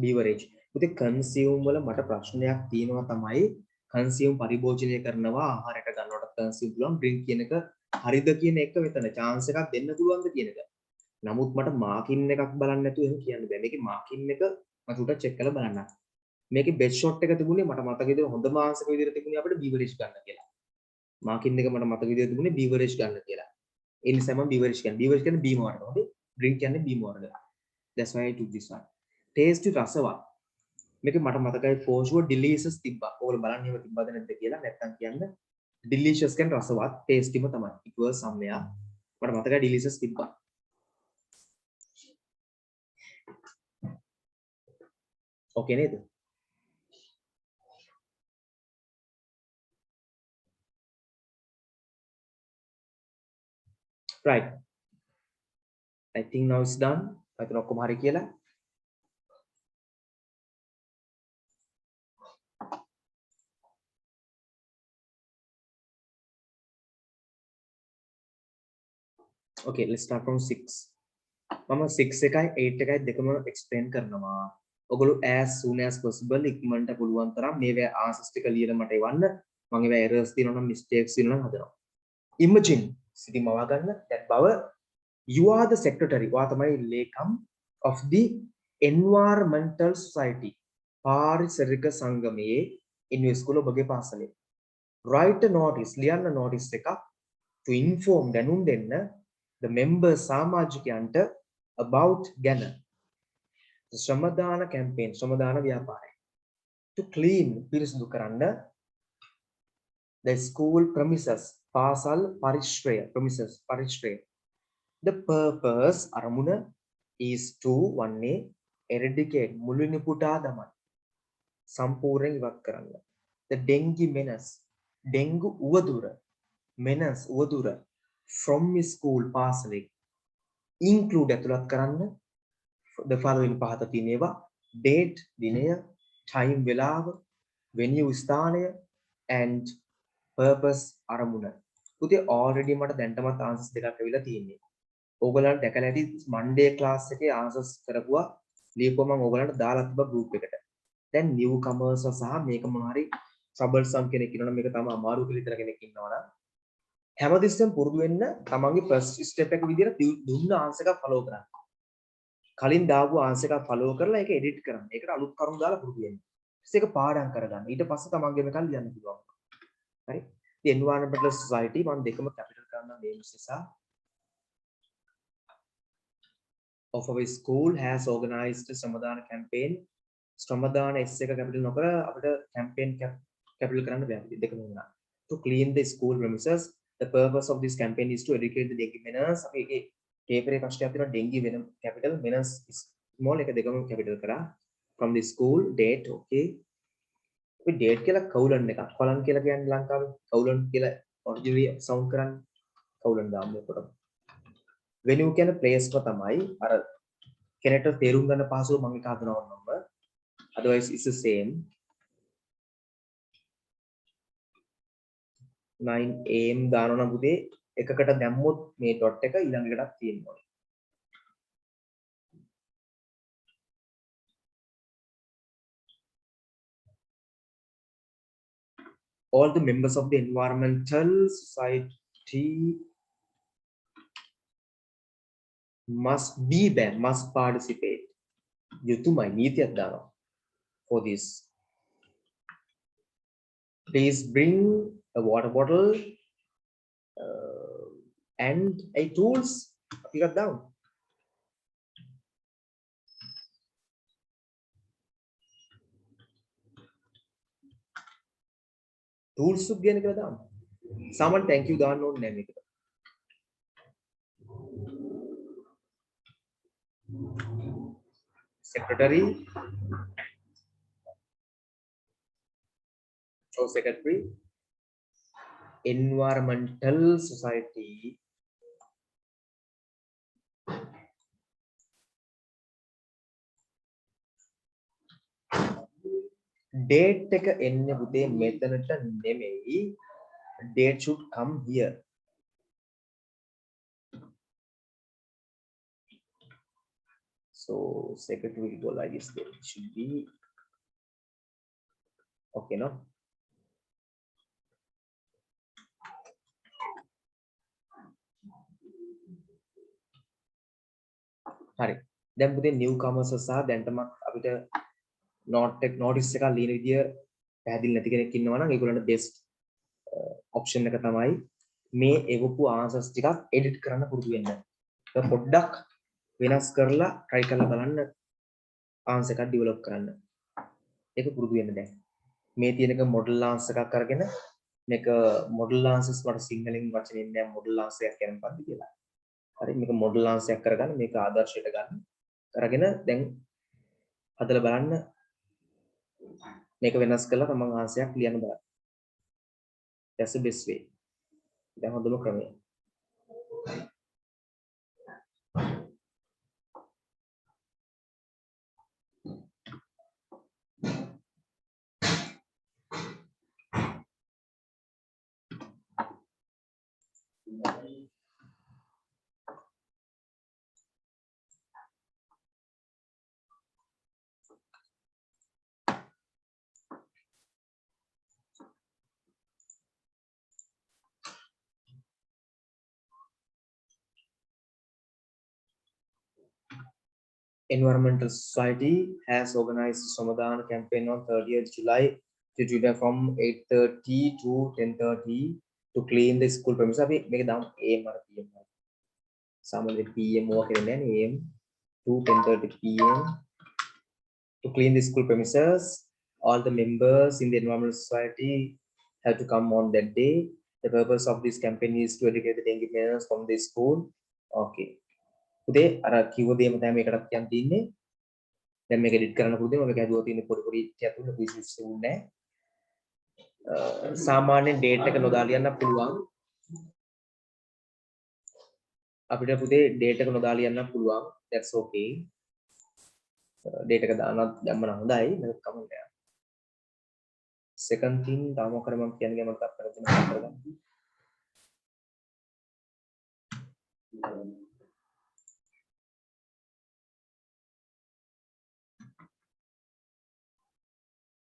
beverage. උදේ consume වල මට ප්‍රශ්නයක් තියෙනවා තමයි consume පරිභෝජනය කරනවා ආහාරයට ගන්නකොට consume පුළුවන් drink කියන එක හරිද කියන එක මෙතන chance එකක් දෙන්න පුළුවන්ද කියන එක. නමුත් මට marking එකක් බලන්න නැතුව එහෙම කියන්න බෑ. මේකේ marking එක මම උඩ check කරලා බලන්න. මේකේ best shot එක තිබුණේ මට මතක විදිහට හොඳම answer එක විදිහට තිබුණේ අපිට beverage ගන්න කියලා. marking එක මට මතක විදිහට තිබුණේ beverage ගන්න කියලා. ඒ නිසා මම beverage කියන්නේ. beverage කියන්නේ බීම වර්ග. හොඳේ. drink කියන්නේ බීම වර්ග. That's why I took this one. Taste රසවත්. මේක මට මතකයි for sure delicious තිබ්බා. ඕගොල්ලෝ බලන්න එහෙම තිබ්බද නැද්ද කියලා නැත්තම් කියන්න. delicious කියන්නේ රසවත්, tasty ම තමයි. it was somewhere. මට මතකයි delicious තිබ්බා. okay නේද? right. I think now it's done. අතන ඔක්කොම හරි කියලා. Okay, let's start from 6. මම 6 එකයි 8 එකයි දෙකම explain කරනවා. ඔයගොල්ලෝ as soon as possible ඉක්මනට පුළුවන් තරම් මේවා answers ටික ලියලා මට එවන්න. මම ඒවා errors තියෙනවා නම් mistakes තියෙනවා නම් හදනවා. Imagine සිටි මවා ගන්න that බව you are the secretary. ඔයා තමයි ලේකම් of the environmental society. පාරිසරික සංගමයේ in your school ඔබගේ පාසලේ. Write a notice ලියන්න notice එකක් to inform දැනුම් දෙන්න the members සමාජිකයන්ට about ගැන. ශ්‍රමදාන campaign ශ්‍රමදාන ව්‍යාපාරය. To clean පිරිසිදු කරන්න the school premises පාසල් පරිශ්‍රය premises පරිශ්‍රය. The purpose අරමුණ is to වන්නේ eradicate මුලිනි පුටා දමන්න. සම්පූර්ණයෙන් ඉවත් කරන්න. The dengue menace ඩෙන්ගු උවදුර menace උවදුර from school පාසලේ include ඇතුළත් කරන්න the following පහත තියෙනවා date දිනය time වෙලාව venue ස්ථානය and purpose අරමුණ. පුතේ already මට දැන්ටමත් answers දෙකක් ඇවිල්ලා තියෙන්නේ. ඕගොල්ලන්ට දැකලා ඇති Monday class එකේ answers කරපුවා ලියපුවා මම ඕගොල්ලන්ට දාලා තිබ්බා group එකට. දැන් new comers සහ මේක මොනවාරි troublesome කෙනෙක් ඉන්නවනම් මේක තමයි අමාරු කියලා හිතන කෙනෙක් ඉන්නවනම් හැමතිස්සෙම පුරුදු වෙන්න තමන්ගේ first step එක විදියට දුන්න answer එක follow කරන්න. කලින් දාපු answer එක follow කරලා ඒක edit කරන්න. ඒකට අලුත් කරුණු දාලා පුරුදු වෙන්න. ඊට ඒක පාඩම් කරගන්න. ඊට පස්සේ තමන්ගේ මේක ලියන්න පුළුවන්. හරි. The environmental society මම දෙකම capital කරන්න names නිසා of our school has organized Samadana campaign. Samadana S එක capital නොකර අපිට campaign capital කරන්න බෑ. දෙකම වුණා. To clean the school premises. The purpose of this campaign is to educate the dengue menace. අපි ඒකේ paper එකේ කෂ්ටයක් තියෙනවා dengue venom capital menace small එක දෙකම capital කරා. From the school date okay. අපි date කියලා colon එකක්. colon කියලා කියන්නේ ලංකාවේ colon කියලා originally sound කරන්නේ colon දාන්න එකට. venue කියන place එක තමයි අර කෙනෙක්ට තේරුම් ගන්න පහසුව මම එක හදනවා නම් otherwise it's the same 9 am දානවා නම් පුතේ එකකට දැම්මොත් මේ dot එක ඊළඟ එකටත් තියෙනවා. All the members of the environmental society must be there, must participate. යුතුයමයි නීතියක් දානවා for this. Please bring a water bottle and a tools. Pick up down. Tools to get it down. Someone thank you down on name. Secretary or secretary environmental society date එක එන්නේ පුතේ මෙතනට නෙමෙයි date should come here. So secretary will go like this. It should be okay, no? හරි. දැන් පුතේ newcomers සහ දැන්ටමත් අපිට notice එකක් ලියන විදිය පැහැදිලි නැති කෙනෙක් ඉන්නවා නම් ඒගොල්ලන්ට best option එක තමයි මේ එවපු answers ටිකක් edit කරන්න පුරුදු වෙන්න. ඒක පොඩ්ඩක් වෙනස් කරලා try කරලා බලන්න answer එකක් develop කරන්න. ඒක පුරුදු වෙන්න දැන්. මේ තියෙන එක model answer එකක් අරගෙන මේක model answers වල සිංහලෙන් වචනෙන් නෑ model answer එකක් කියන පද්ද කියලා. හරි මේක model answer එකක් කරගන්න මේක ආදර්ශයට ගන්න. කරගෙන දැන් හදලා බලන්න මේක වෙනස් කරලා තමන් answer එකක් ලියන්න බලන්න. That's the best way. දැන් හොඳම ක්‍රමය. Environmental Society has organized Samadana campaign on 30th July to July from 8:30 to 10:30 to clean the school premises. අපි මේක දාමු A මර PM. සාමාන්‍ය PM ඕවා කියන්නේ AM to 10:30 PM to clean the school premises. All the members in the environmental society have to come on that day. The purpose of this campaign is to educate the dengue parents from the school. Okay. උදේ අර කිව්ව දේම තමයි මේකටත් කියන්න තියෙන්නේ. දැන් මේක edit කරන්න පුළුවන්. මම මේක හදුවා තියෙන්නේ පොඩි පොඩි චැතුල විශේෂ උන්නේ. සාමාන්‍යයෙන් ඩේට් එක නොදා ලියන්න පුළුවන්. අපිට පුතේ ඩේට් එක නොදා ලියන්න පුළුවන්. That's okay. ඩේට් එක දානවත් දැම්ම නම් හොඳයි. මේක කමෙන්ට් එක. Second thing තාම කරේ මම කියන්නේ මම තාප් කරලා තියෙනවා කරගන්න.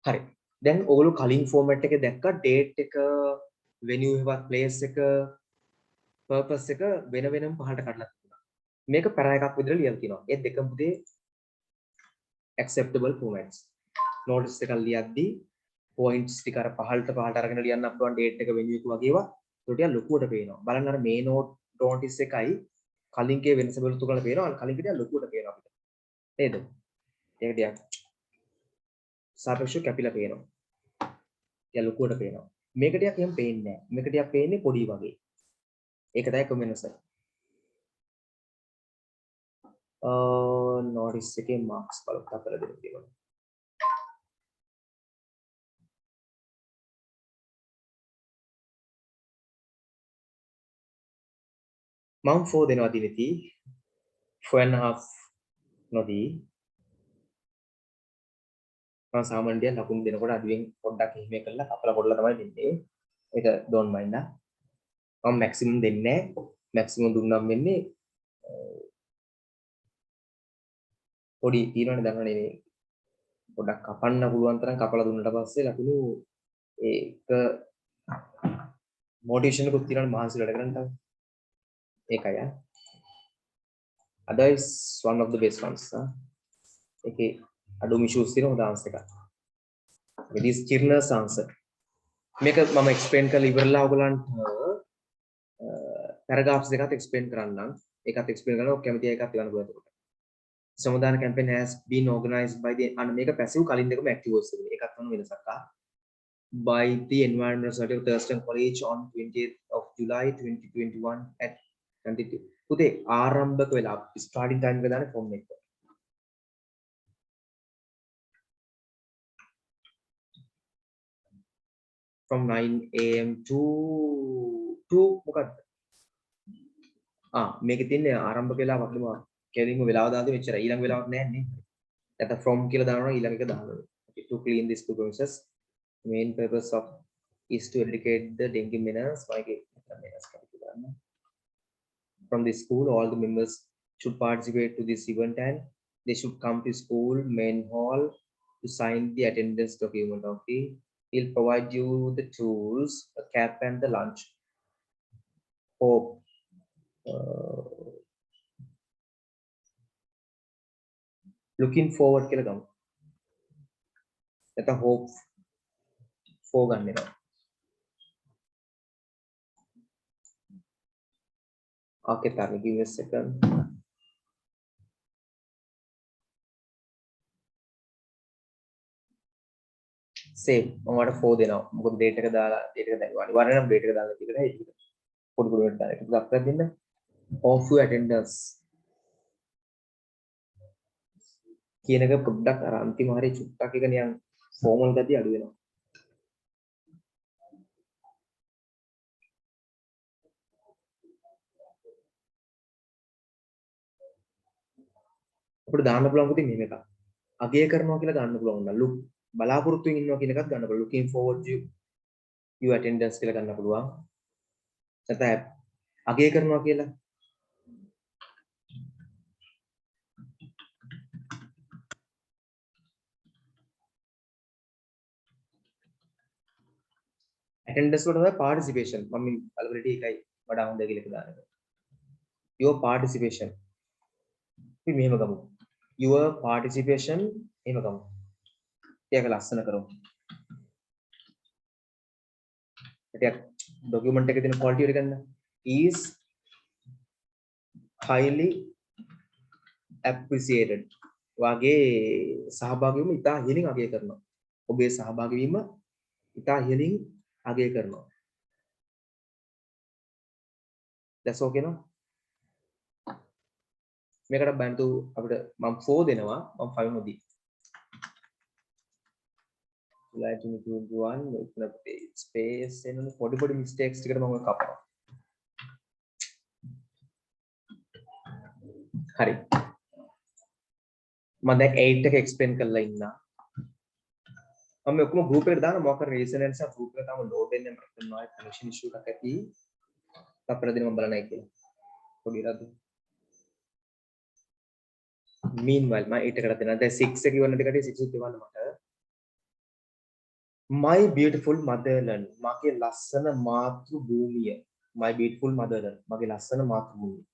හරි. දැන් ඔයගොල්ලෝ කලින් ෆෝමැට් එකේ දැක්කා ඩේට් එක venue එකවත් place එක purpose එක වෙන වෙනම පහලට කඩලා තිබුණා. මේක පැරා එකක් විදිහට ලියලා තියෙනවා. ඒ දෙකම පුතේ acceptable formats. notice එකක් ලියද්දී points ටික අර පහලට අරගෙන ලියන්න පුළුවන් date එක venue එක වගේ ඒවා ඒක ටික ලොකුවට පේනවා. බලන්න අර මේ notice එකයි කලින් කේ වෙනස බලතු කරලා පේනවා. කලින් ටික ලොකුවට පේනවා අපිට. නේද? ඒක ටික සාපේක්ෂව කැපිලා පේනවා. ටික ලොකුවට පේනවා. මේක ටිකක් එහෙම පේන්නේ නැහැ. මේක ටිකක් පේන්නේ පොඩි වගේ. ඒක තමයි කොමෙන්ට්ස් එක. notice එකේ marks බලන්න අපල දෙන්න තියෙනවා. මම 4 දෙනවා දිනති 4.5 නොදී මම සාමාන්‍යයෙන් ලකුණු දෙනකොට අඩුවෙන් පොඩ්ඩක් එහෙම කරලා කපලා පොඩලා තමයි දෙන්නේ. ඒක don't mind නා. මම maximum දෙන්නේ නැහැ. maximum දුන්නම් වෙන්නේ පොඩි තියෙනවනේ දන්නවනේ මේ පොඩ්ඩක් කපන්න පුළුවන් තරම් කපලා දුන්නාට පස්සේ ලකුණු ඒක මොටිවේෂන් එකක් තියෙනවනේ මහන්සි වැඩ කරන්න තමයි. ඒකයි ආ. otherwise one of the best ones. ඒකේ අඩුම issues තියෙන හොඳ answer එකක්. this Chirner's answer. මේක මම explain කරලා ඉවරලා ඔයගලන්ට paragraphs දෙකක් explain කරන්නම්. ඒකත් explain කරලා ඔක කැමති එකක් ගන්න පුළුවන් එතකොට. Samadhana campaign has been organized by the අන්න මේක passive කලින් දෙකම active was තිබුණේ. ඒකත් තමයි වෙනසක් ආ. By the Environmental Society of Thurston College on 20th of July 2021 at 22. පුතේ ආරම්භක වෙලා starting time එක දාන්නේ form එක. From 9 AM to මොකක්ද? මේකේ තියෙන්නේ ආරම්භක වෙලාවක් නෙමෙයි. කෙලින්ම වෙලාව දාද්දි මෙච්චර ඊළඟ වෙලාවක් නැහැ නේ. නැත්නම් from කියලා දානවා ඊළඟ එක දානවා. To clean this premises. Main purpose of is to educate the dengue menace. From the school, all the members should participate to this event and they should come to school main hall to sign the attendance document. Okay, he'll provide you the tools, a cap and the lunch. Hope looking forward කියලා ගමු. නැත්නම් hope for ගන්න එනවා. Okay, Tami, give me a second. Same. මම වඩ 4 දෙනවා. මොකද date එක දාලා date එක දැන් අනිවාර්යයෙන් නම් date එක දාලා තිබුණා ඒක. පොඩි පොඩි වෙනට දාලා. ඒක අප්ලයි දෙන්න. Off your attendance. කියන එක පොඩ්ඩක් අර අන්තිම හරිය චුට්ටක් එක නිකන් formal ගතිය අඩු වෙනවා. අපිට දාන්න පුළුවන් පුතේ මෙහෙම එකක්. අගය කරනවා කියලා ගන්න පුළුවන් නම් look බලාපොරොත්තු වෙමින් ඉන්නවා කියන එකත් ගන්න පුළුවන්. looking forward to your attendance කියලා ගන්න පුළුවන්. නැත්නම් අගය කරනවා කියලා attendance වල තමයි participation මම already එකයි වඩා හොඳ කියලා දාන්න. your participation අපි මෙහෙම ගමු. your participation එහෙම ගමු. ඒක ලස්සන කරමු. ටිකක් document එකේ තියෙන quality එක ගන්න. is highly appreciated වාගේ සහභාගී වීම ඉතා ඉහළින් අගය කරනවා. ඔබේ සහභාගී වීම ඉතා ඉහළින් අගය කරනවා. that's okay no මේකට බන්තු අපිට මම 4 දෙනවා මම 5 නොදී Lighting to one with the space and පොඩි mistakes ටිකට මම කපනවා. හරි. මම දැන් 8 එක explain කරලා ඉන්නා. මම ඔක්කොම group එකට දාන මොකක් හරි reason නිසා group එක තාම load වෙන්නේ නැහැ මට නොයි connection issue එකක් ඇති. අපර දින මම බලන්නේ කියලා. පොඩි රද. meanwhile මම 8 එකට දෙනවා. දැන් 6 එක ඉවරනට කටිය 6 එක ඉවරන්න මට. My beautiful motherland මගේ ලස්සන මාතෘ භූමිය. My beautiful motherland මගේ ලස්සන මාතෘ භූමිය.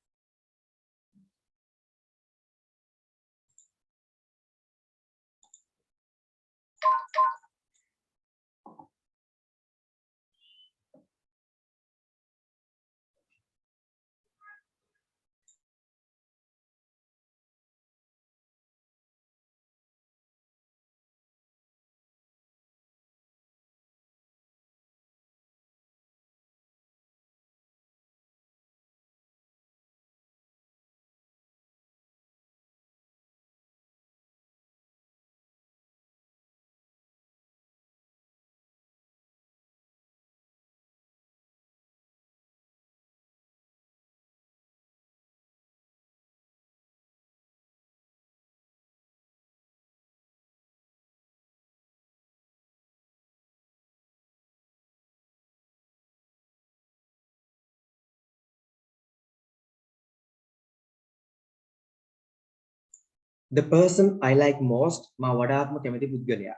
The person I like most මා වඩාත්ම කැමති පුද්ගලයා.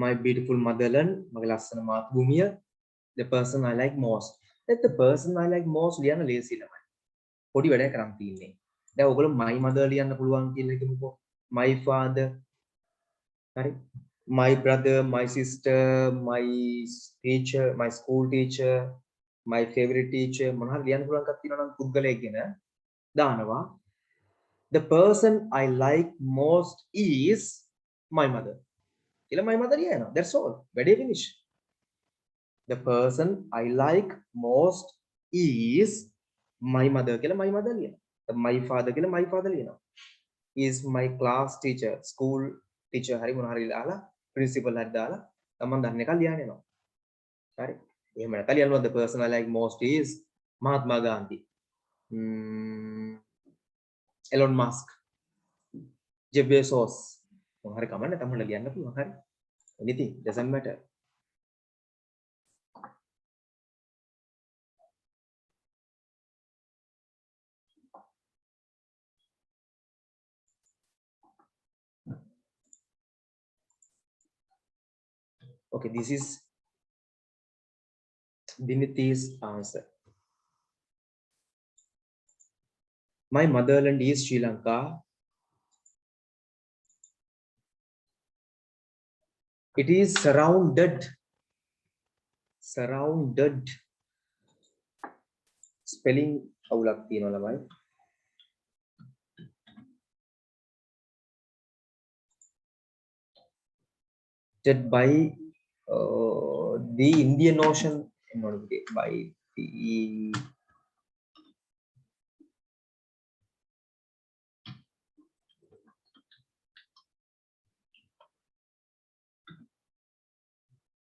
My beautiful motherland මගේ ලස්සන මාතෘභූමිය. The person I like most. That the person I like most ලියන්න ලේසි ළමයි. පොඩි වැඩක් කරන් තියෙන්නේ. දැන් ඔයගොල්ලෝ my mother ලියන්න පුළුවන් කියලා හිතමුකෝ. My father. හරි. My brother, my sister, my teacher, my school teacher, my favorite teacher මොනවා හරි ලියන්න පුළුවන් එකක් තියෙනවා නම් පුද්ගලයෙක් ගැන දානවා. The person I like most is my mother. Ila my mother ලියනවා. That's all. වැඩේ finish. The person I like most is my mother කියලා my mother ලියනවා. My father කියලා my father ලියනවා. Is my class teacher, school teacher hari මොනවා හරි දාලා principal හරි දාලා තමන් දන්න එක ලියන්න එනවා. හරි. එහෙම නැත්නම් ලියනවා the person I like most is Mahatma Gandhi. Elon Musk. Jeff Bezos. මොනවා හරි කමන්න තමන්ට ලියන්න පුළුවන් හරි. Anything doesn't matter. Okay, this is Dinithi's answer. My motherland is Sri Lanka. It is surrounded spelling අවුලක් තියෙනවා ළමයි. By the Indian Ocean by the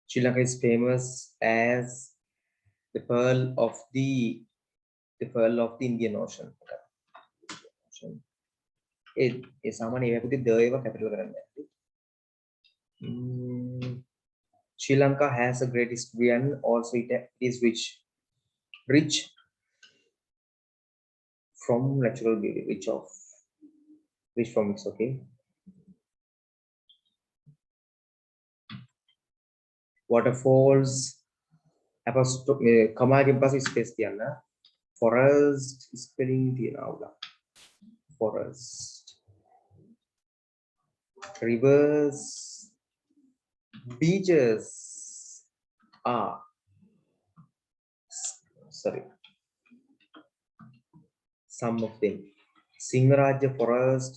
Sri Lanka is famous as the pearl of the Indian Ocean. ඒ සාමාන්‍ය ඒවකුත් ද ඒවා capital කරන්න ඇති. Sri Lanka has a great history and also it is rich from natural beauty, rich from its okay. Waterfalls, කමාගෙන් පස්සේ space තියන්න. Forest spelling තියනවා. Forest, rivers, beaches are some of them. Singarajya forest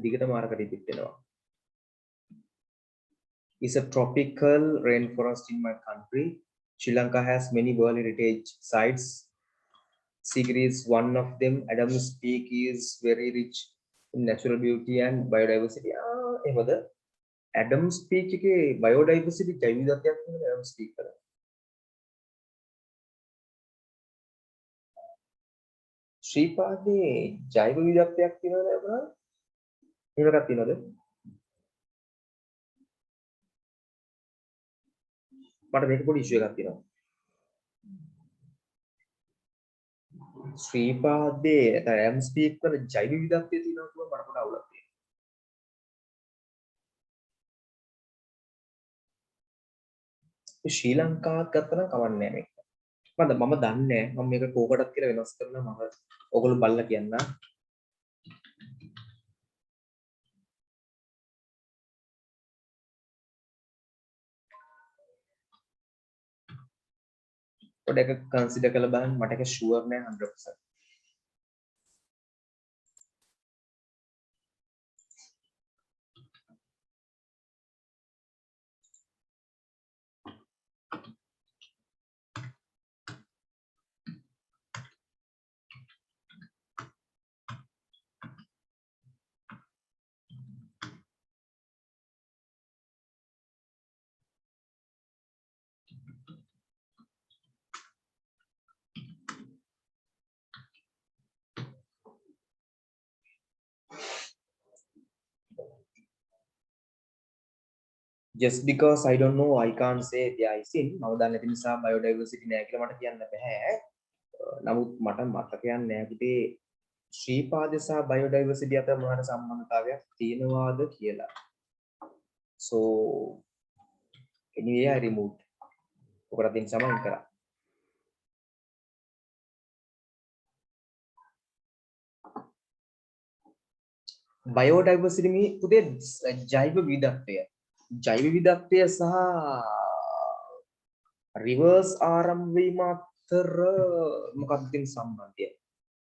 දිගට මාර්ග repeat වෙනවා. Is a tropical rainforest in my country. Sri Lanka has many World Heritage sites. Sigiri is one of them. Adams Peak is very rich in natural beauty and biodiversity. එහෙමද? Adams Peak එකේ biodiversity ජෛව විවිධත්වයක් තියෙනවා Adams Peak වල. ශ්‍රීපාදේ ජෛව විවිධත්වයක් තියෙනවද අපරා? එහෙම එකක් තියෙනවද? මට මේක පොඩි ඉෂුව එකක් තියෙනවා. ශ්‍රීපාදේ Adams Peak වල ජෛව විවිධත්වය තියෙනවා කියුවා මට පොඩි අවුලක් තියෙනවා. ශ්‍රී ලංකාවත් ගත්තා නම් කවන්නේ නැහැ මේක. මම දන්නේ නැහැ මම මේක කෝකටත් කියලා වෙනස් කරනවා මම ඔයගොල්ලෝ බලලා කියන්න. පොඩ්ඩක් කන්සිඩර් කරලා බලන්න මට ඒක ෂුවර් නෑ 100%. Just because I don't know I can't say there is in මම දන්නේ නැති නිසා biodiversity නෑ කියලා මට කියන්න බෑ. නමුත් මට මතකයක් නෑ පුතේ ශ්‍රීපාද සහ biodiversity අතර මොනවාට සම්බන්ධතාවයක් තියෙනවාද කියලා. So anyway I removed. ඔකට තින් සමන් කරා. biodiversity මේ පුතේ ජෛව විවිධත්වය. ජෛව විවිධත්වය සහ රිවර්ස් ආරම්භ වීම අතර මොකක්ද තියෙන සම්බන්ධය?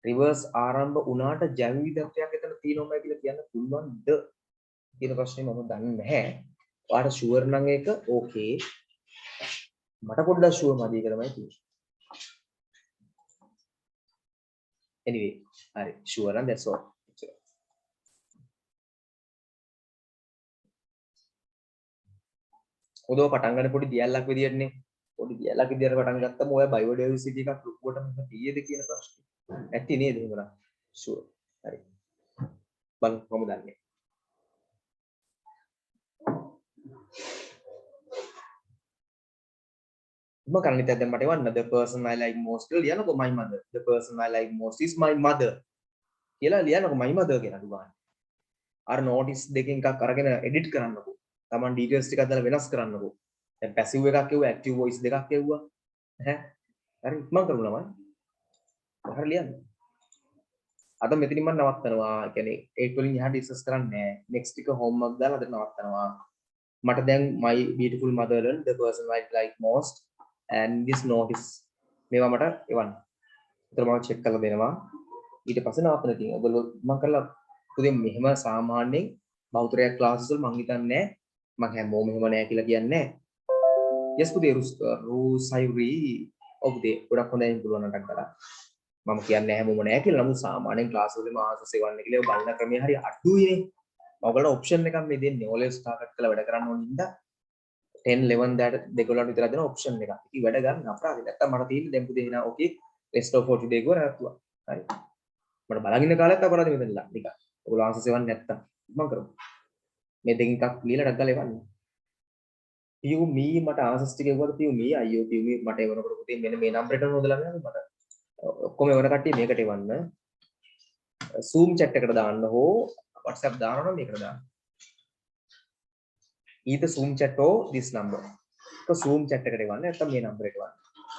රිවර්ස් ආරම්භ වුණාට ජෛව විවිධත්වයක් එතන තියෙනවද කියලා කියන්න පුළුවන්ද කියන ප්‍රශ්නේ මම දන්නේ නැහැ. ඔයාලට ෂුවර් නම් ඒක ඕකේ. මට පොඩ්ඩක් ෂුවර් මදි කියලා තමයි තියෙන්නේ. anyway හරි ෂුවර් නම් that's all. ඔදෝ පටන් ගන්න පොඩි දියල්ලක් විදියටනේ. පොඩි දියල්ලක් විදියට පටන් ගත්තම ඔය බයෝඩයිවර්සිටි එකක් ලොකුවටම තියෙද කියන ප්‍රශ්නේ. ඇත්ති නේද එහෙමනම්? ෂුවර්. හරි. බලමු කොහොමද දන්නේ. මම කරන්නේ දැන් මට එවන්න the person I like most කියලා ලියනකො my mother. The person I like most is my mother. කියලා ලියනකො my mother කියලා දුවාන. අර notice දෙකෙන් එකක් අරගෙන edit කරන්නකො. Taman details ටිකක් දාලා වෙනස් කරන්නකො. දැන් passive එකක් කියුවා active voice දෙකක් කියුවා. ඈ හරි මම කරමු ළමයි. හරි ලියන්න. අද මෙතනින් මම නවත්තනවා. ඒ කියන්නේ 8 වලින් එහාට ඩිස්කස් කරන්නේ නැහැ. next එක homework දාලා අද නවත්තනවා. මට දැන් my beautiful mother learned the person I like most and this notice මේවා මට එවන්න. ඒතර මම check කරලා දෙනවා. ඊට පස්සේ නවත්තන තියෙනවා. ඔයගොල්ලෝ මම කරලා පුතේ මෙහෙම සාමාන්‍යයෙන් බෞද්ධරයක් ක්ලාස් වල මම හිතන්නේ මම හැමෝම එහෙම නෑ කියලා කියන්නේ නෑ. yes පුතේ රුසයිරි ඔබේ ගොඩක් හොඳයින් පුළුවන් නටක් කරා. මම කියන්නේ හැමෝම නෑ කියලා. නමුත් සාමාන්‍යයෙන් ක්ලාස් වලදී මාස සෙවන්න කියලා බලන ක්‍රමය හරි අඩුයිනේ. ඔයගොල්ලෝ ඔප්ෂන් එකක් මේ දෙන්නේ. ඔලෙස් ටාගට් කරලා වැඩ කරන්න ඕන නිසා 10 11 දාට දෙකලට විතර දෙන ඔප්ෂන් එකක්. ඉතින් වැඩ ගන්න අපරාධයි. නැත්තම් මට තියෙන්නේ දැන් පුතේ එනවා ඕකේ rest of for today ගෝ නැත්තුවා. හරි. මට බලන් ඉන්න කාලෙත් අපරාධෙ මෙතනලා නිකන්. ඔයගොල්ලෝ ආන්සර් සෙවන්නේ නැත්තම් මම කරමු. මේ දෙකෙන් එකක් ලියලා ඩක් ගාලා එවන්න. පියු මී මට ආන්සර්ස් ටික එවුවට පියු මී අයියෝ පියු මී මට එවනකොට පුතේ මෙන්න මේ නම්බරයට හොදලා ගන්න මට. ඔක්කොම එවන කට්ටිය මේකට එවන්න. Zoom chat එකට දාන්න හෝ WhatsApp දානවා නම් මේකට දාන්න. either Zoom chat or this number. So Zoom chat එකට එවන්න නැත්නම් මේ නම්බරයට එවන්න.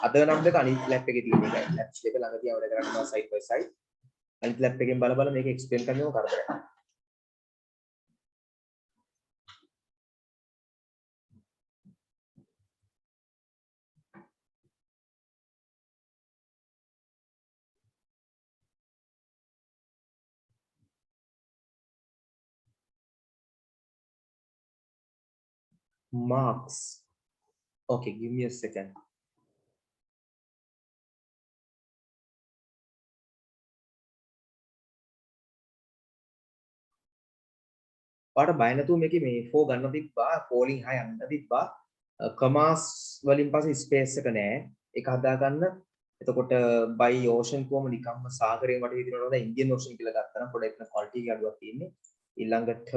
අද නම් දෙක අනිත් ලැප් එකේ තියෙන එකයි. ලැප්ස් දෙක ළඟ තියා වැඩ කරනවා side by side. අනිත් ලැප් එකෙන් බල බල මේක එක්ස්ප්ලেইন කරන්නම කරදරයක්. Marks. Okay, give me a second. පාට බය නැතුව මේකේ මේ 4 ගන්න තිබ්බා polling 6 යන්න තිබ්බා කමාස් වලින් පස්සේ ස්පේස් එක නැහැ ඒක හදා ගන්න එතකොට by ocean කොහම නිකම්ම සාගරයෙන් වටේ විදිනවද ඉන්දියන් ocean කියලා ගත්තා නම් පොඩ්ඩක් එතන quality එක අඩුවක් තියෙන්නේ ඊළඟට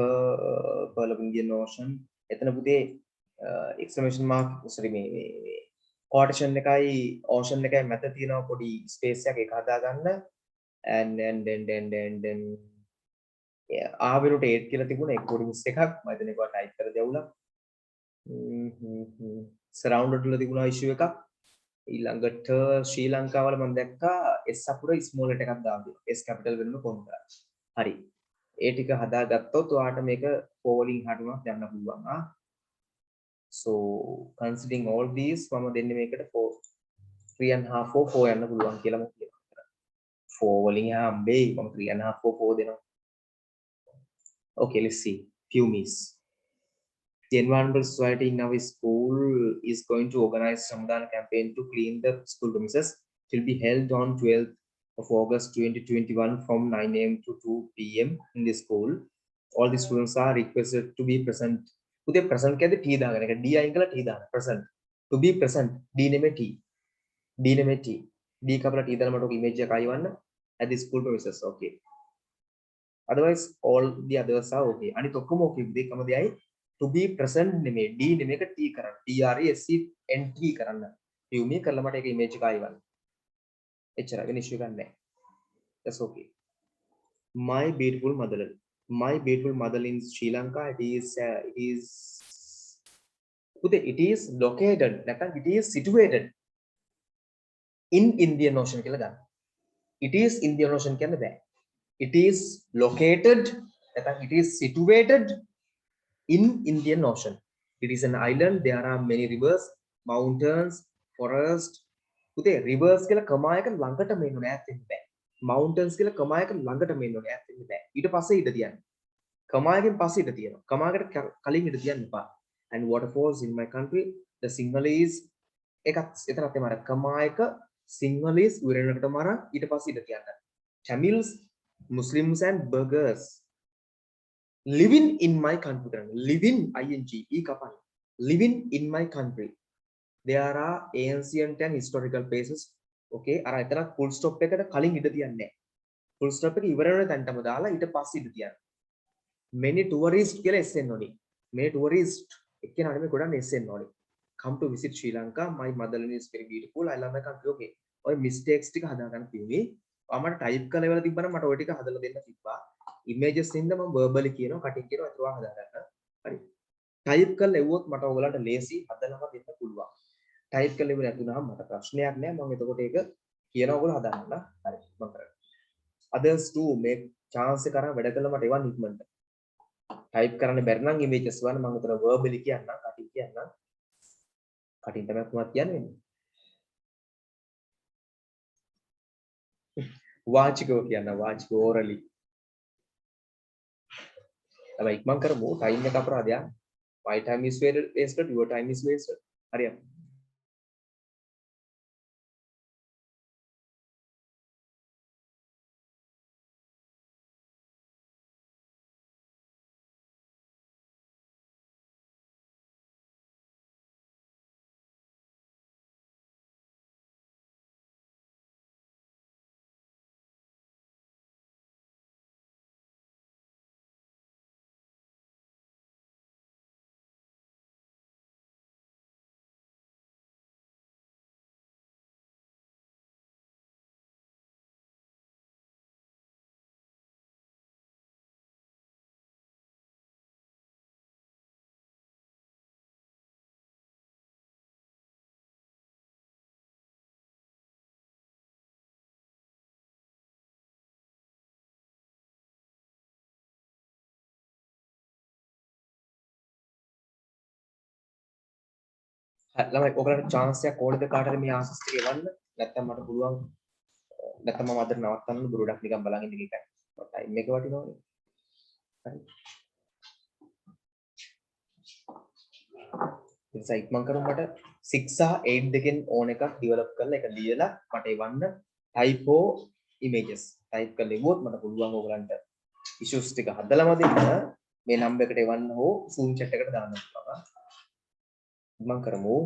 pearl of Indian Ocean එතන පුතේ exclamation mark sorry මේ quotation එකයි ocean එකයි මැද තියෙනවා පොඩි ස්පේස් එකක් ඒක හදා ගන්න and then ආවෙරුට 8 කියලා තිබුණා ඒක පොඩි මිස් එකක් මම හිතන්නේ ඒකවා ටයිප් කරලා දෙවුණා සරවුන්ඩඩ් වල තිබුණා ඉෂුව එකක් ඊළඟට ශ්‍රී ලංකාවල මම දැක්කා S අපුර ස්මෝල් ලෙටර් එකක් දාන්න S කැපිටල් වෙනුම කොන්ත්‍රා හරි ඒ ටික හදාගත්තොත් ඔයාට මේක පෝලිං හටුනක් යන්න පුළුවන් so considering all these මම දෙන්නේ මේකට 3 and half 4 යන්න පුළුවන් කියලා මම කියනවා 4 වලින් හම්බෙයි මම 3 and half 4 දෙනවා okay let's see few miss the environmental society in our school is going to organize Samadana campaign to clean the school premises. It will be held on 12th of August 2021 from 9 a.m. to 2 p.m. in the school. All the students are requested to be present. Today present कहते T दागने का D आएगा T दागना present. To be present D ने में T D ने में T D का अपना T दागना मतलब image या काई वाना at the school premises okay. Otherwise all the others are okay. आणि तो कम okay देख कम दिया है to be present නෙමෙයි D නෙමෙයි එක T කරන්න TRESCENT කරන්න view me කරලා මට ඒක image එක ආයිවන්න එච්චර වෙන issue එකක් නැහැ that's okay my beautiful motherland in Sri Lanka it is located නැත්නම් it is situated in Indian Ocean කියලා ගන්න it is Indian Ocean කියන්න බෑ it is located නැත්නම් it is situated in Indian Ocean. It is an island. There are many rivers, mountains, forest. උතේ rivers කියලා කමායක ළඟට මෙන්න ඈත් වෙන්න බෑ. Mountains කියලා කමායක ළඟට මෙන්න ඈත් වෙන්න බෑ. ඊට පස්සේ ඉඩ තියන්න. කමායකින් පස්සේ ඉඩ තියෙනවා. කමායකට කලින් ඉඩ තියන්න එපා. And waterfalls in my country, the Sinhalese එකත් එතනත් එමාර කමායක Sinhalese උරෙනකට මාර ඊට පස්සේ ඉඩ තියන්න. Tamils, Muslims and Burghers living in my country living ing e kapan living in my country there are ancient and historical places okay අර එතන full stop එකට කලින් ඉඩ තියන්නේ නැහැ full stop එක ඉවර වෙන තැනටම දාලා ඊට පස්සේ ඉඩ තියන්න many tourists කියලා එස්සෙන්න ඕනි මේ tourist එක්කෙනා නෙමෙයි ගොඩක් එස්සෙන්න ඕනි come to visit Sri Lanka my motherland is very beautiful I love my country okay ඔය mistakes ටික හදා ගන්න කිව්වේ මම type කරලා ඉවර තිබ්බනම් මට ඔය ටික හදලා දෙන්න තිබ්බා images ඉඳන් මම verbally කියනවා කටින් කියනවා ඒත් ඔයා හදා ගන්න. හරි. type කරලා එවුවොත් මට ඔයගලන්ට ලේසි හදලම දෙන්න පුළුවන්. type කරලා ඉවර නැතුනම මට ප්‍රශ්නයක් නෑ මම එතකොට ඒක කියනවා ඔයගොල්ලෝ හදා ගන්න. හරි. මම කරන්නේ. others too make chance එක අරන් වැඩ කළා මට එවන් ඉක්මනට. type කරන්න බැරි නම් images වань මම උතන verbally කියන්නම් කටින් කියන්නම්. කටින් තමයි කොහොමද කියන්නේ. වාචිකව කියන්න වාචිකව orally अब इकमान कर वो टाइम में कापरा दिया my time is wasted your time is wasted हरिया ළමයි ඔයගලන්ට chance එකක් ඕනද කාටද මේ ආන්සර්ස් ටික එවන්න නැත්නම් මට පුළුවන් නැත්නම් මම අදට නවත්තන්න බුරුඩක් නිකන් බලන් ඉන්න එකයි ටයිම් එක වටිනවනේ හරි නිසා ඉක්මන් කරමු මට 6 සහ 8 දෙකෙන් ඕන එකක් ඩෙවලොප් කරලා ඒක ලියලා මට එවන්න typo images type කරලා ඉවුවොත් මට පුළුවන් ඕගලන්ට issues ටික හදලාම දෙන්න මේ නම්බර් එකට එවන්න හෝ zoom chat එකට දාන්න පුළුවන්. ඉක්මන් කරමු.